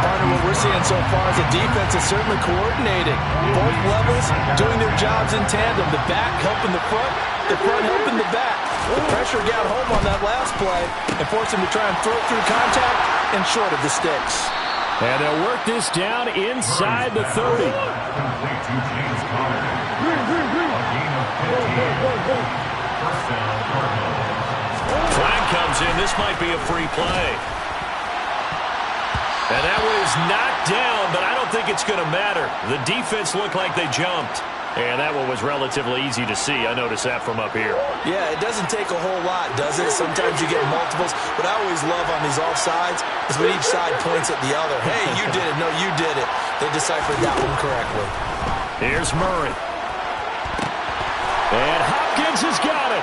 Partner, what we're seeing so far is the defense is certainly coordinated. Both levels doing their jobs in tandem. The back helping the front helping the back. The pressure got home on that last play and forced him to try and throw through contact and short of the sticks. And they'll work this down inside the 30. Complete to James Conner. A gain of 15. First down, Cardinals. Flag comes in. This might be a free play. And that was knocked down, but I don't think it's going to matter. The defense looked like they jumped. And that one was relatively easy to see. I noticed that from up here. Yeah, it doesn't take a whole lot, does it? Sometimes you get multiples. What I always love on these offsides is when each side points at the other. Hey, you did it. No, you did it. They deciphered that one correctly. Here's Murray. And Hopkins has got it.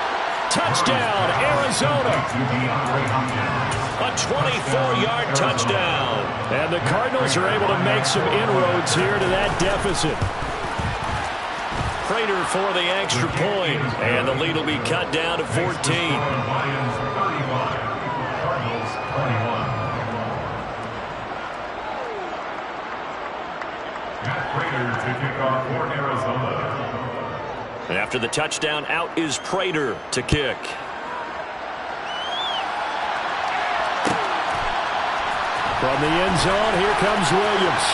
Touchdown, Arizona. A 24-yard touchdown. And the Cardinals are able to make some inroads here to that deficit. Prater for the extra point. And the lead will be cut down to 14. Lions 35, Cardinals 21. Matt Prater to kick off for Arizona. And after the touchdown, out is Prater to kick. From the end zone, here comes Williams.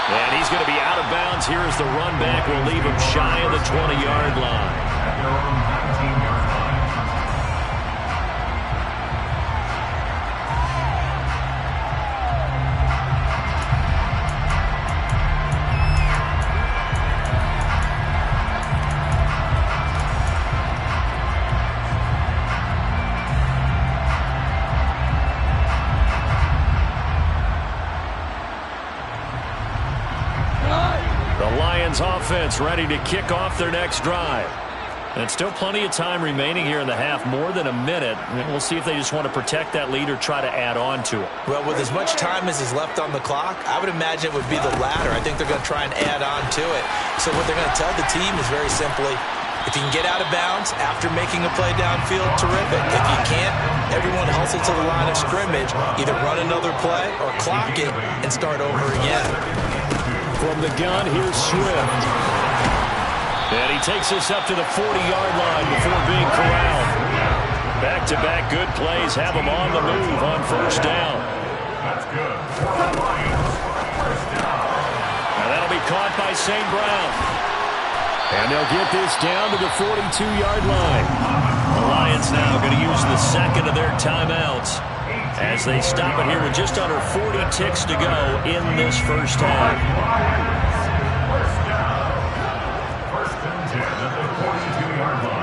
And he's going to be out of bounds here as the run back will leave him shy of the 20-yard line. At their own 19-yard line. Offense ready to kick off their next drive. And still plenty of time remaining here in the half, more than a minute. We'll see if they just want to protect that lead or try to add on to it. Well, with as much time as is left on the clock, I would imagine it would be the latter. I think they're going to try and add on to it. So what they're going to tell the team is very simply, if you can get out of bounds after making a play downfield, terrific. If you can't, everyone hustle to the line of scrimmage, either run another play or clock it and start over again. From the gun, here's Swift. And he takes us up to the 40-yard line before being corralled. Back-to-back good plays have him on the move on first down. That's good. For the Lions, first down. Now that'll be caught by St. Brown. And they'll get this down to the 42-yard line. The Lions now going to use the second of their timeouts as they stop it here with just under 40 ticks to go in this first half. First down. First and 10 at the 42-yard line.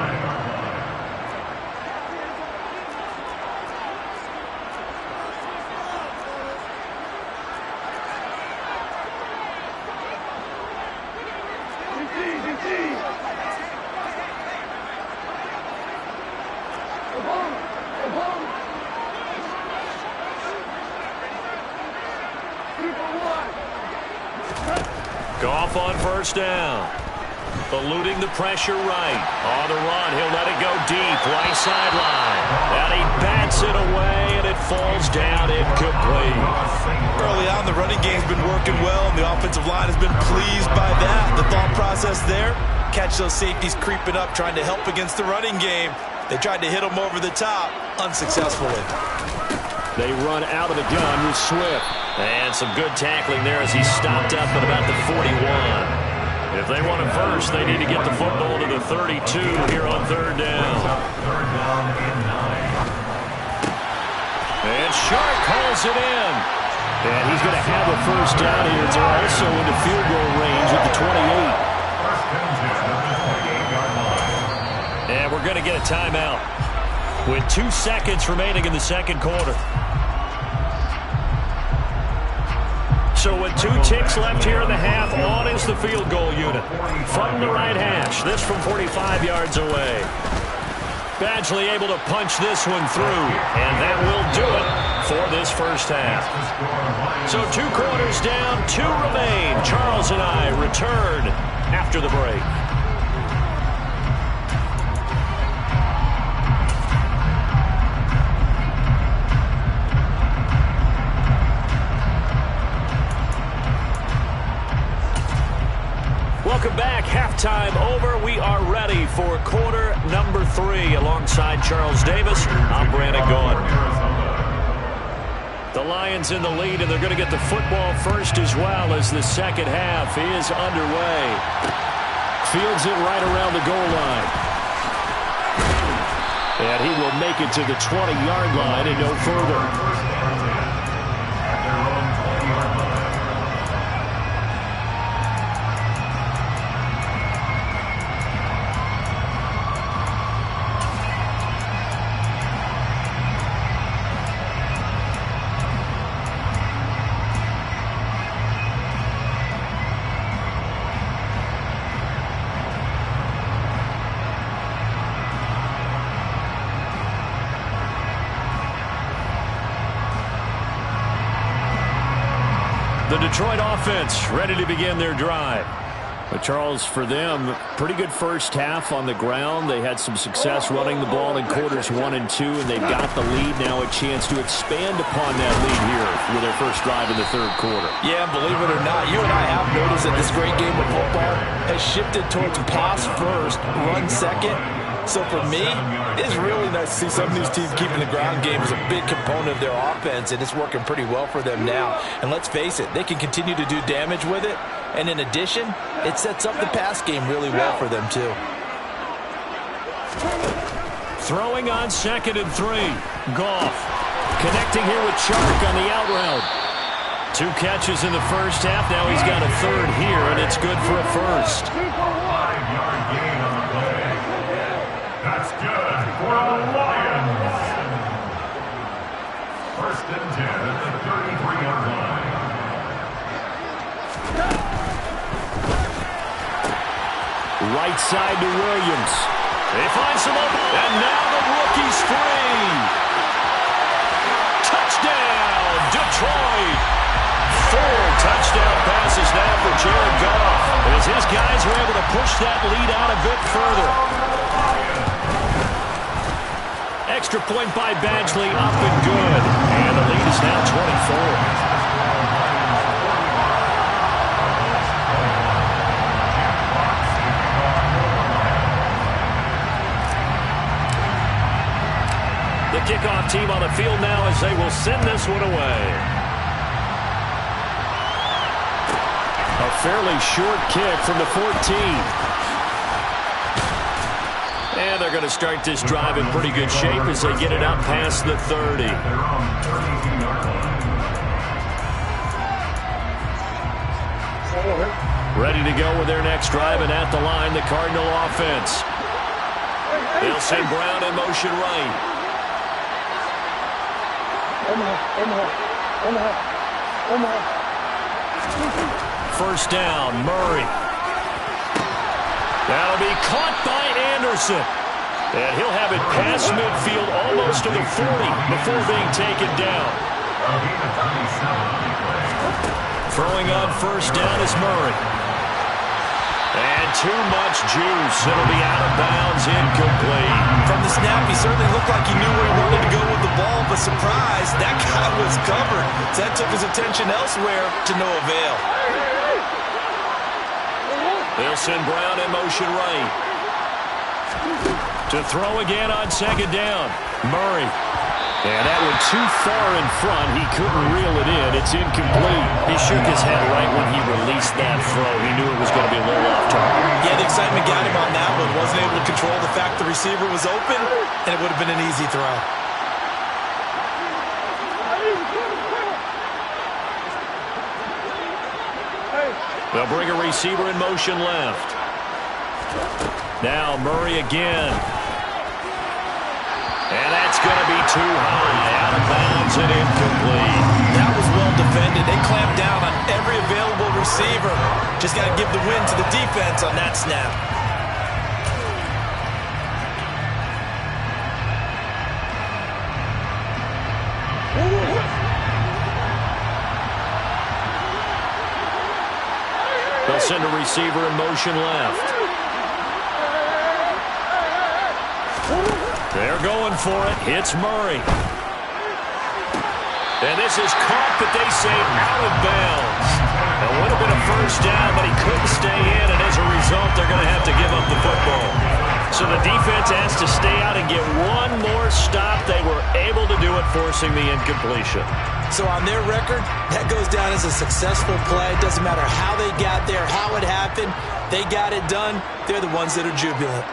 Goff on first down. Eluding the pressure right. On the run, he'll let it go deep. Right sideline. And he bats it away, and it falls down incomplete. Early on, the running game's been working well, and the offensive line has been pleased by that. The thought process there, catch those safeties creeping up, trying to help against the running game. They tried to hit them over the top, unsuccessfully. They run out of the gun with Swift. And some good tackling there as he stopped up at about the 41. If they want it first, they need to get the football to the 32 here on third down. Third down and 9. And Shark hauls it in. And he's going to have a first down here. They're also into field goal range at the 28. First and 10 at the 28-yard line. And we're going to get a timeout with 2 seconds remaining in the second quarter. So with 2 ticks left here in the half, on is the field goal unit. From the right hash, this from 45 yards away. Badgley able to punch this one through, and that will do it for this first half. So 2 quarters down, 2 remain. Charles and I return after the break. Welcome back. Halftime over. We are ready for quarter number 3. Alongside Charles Davis, I'm Brandon Gaughan. The Lions in the lead, and they're going to get the football first as well as the second half is underway. Fields it right around the goal line. And he will make it to the 20-yard line and no further. The Detroit offense ready to begin their drive. But Charles, for them, pretty good first half on the ground. They had some success running the ball in quarters 1 and 2, and they've got the lead now, a chance to expand upon that lead here with their first drive in the third quarter. Yeah, believe it or not, you and I have noticed that this great game of football has shifted towards pass first, run second. So for me, it's really nice to see some of these teams keeping the ground game as a big component of their offense, and it's working pretty well for them now. And let's face it, they can continue to do damage with it. And in addition, it sets up the pass game really well for them too. Throwing on 2nd and 3. Goff connecting here with Chark on the out route. 2 catches in the first half. Now he's got a third here, and it's good for a first. 5-yard gain on the play. That's good for the Lions. 1st and 10 at the 33-yard line. Right side to Williams. They find some open, and now the rookie's free. Touchdown, Detroit. 4 touchdown passes now for Jared Goff, as his guys were able to push that lead out a bit further. Extra point by Badgley, up and good. And the lead is now 24. The kickoff team on the field now as they will send this one away. A fairly short kick from the 14. And they're going to start this drive in pretty good shape as they get it out past the 30. Ready to go with their next drive, and at the line, the Cardinal offense. They'll send Brown in motion right. First down, Murray. That'll be caught by Anderson. And he'll have it past midfield almost to the 40 before being taken down. Throwing on first down is Murray. And too much juice. It'll be out of bounds, incomplete. From the snap, he certainly looked like he knew where he wanted to go with the ball, but surprise, that guy was covered. So that took his attention elsewhere to no avail. They'll send Brown in motion right. To throw again on 2nd down. Murray. And that one too far in front. He couldn't reel it in. It's incomplete. He shook his head right when he released that throw. He knew it was going to be a little off target. Yeah, the excitement got him on that one. Wasn't able to control the fact the receiver was open, and it would have been an easy throw. They'll bring a receiver in motion left. Now Murray again. And that's going to be too high. Out of bounds and incomplete. That was well defended. They clamped down on every available receiver. Just got to give the win to the defense on that snap. They'll send a receiver in motion left. They're going for it. It's Murray. And this is caught, but they say out of bounds. It would have been a first down, but he couldn't stay in, and as a result, they're going to have to give up the football. So the defense has to stay out and get one more stop. They were able to do it, forcing the incompletion. So on their record, that goes down as a successful play. It doesn't matter how they got there, how it happened. They got it done. They're the ones that are jubilant.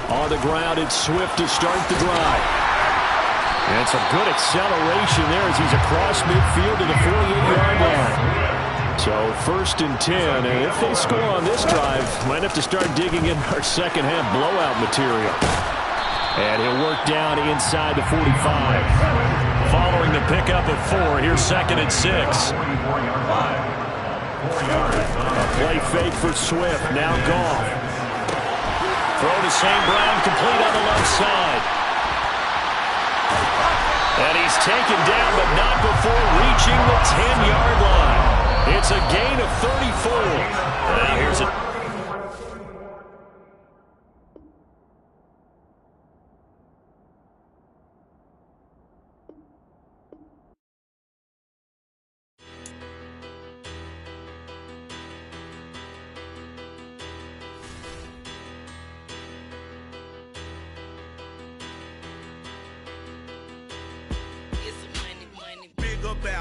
On the ground, it's Swift to start the drive. And some good acceleration there as he's across midfield to the 48-yard line. So 1st and 10, and if they score on this drive, might have to start digging in our second-half blowout material. And he'll work down inside the 45. Following the pickup of 4, here's 2nd and 6. A play fake for Swift, now Goff. Throw to St. Brown, complete on the left side. And he's taken down, but not before reaching the 10-yard line. It's a gain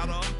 about her.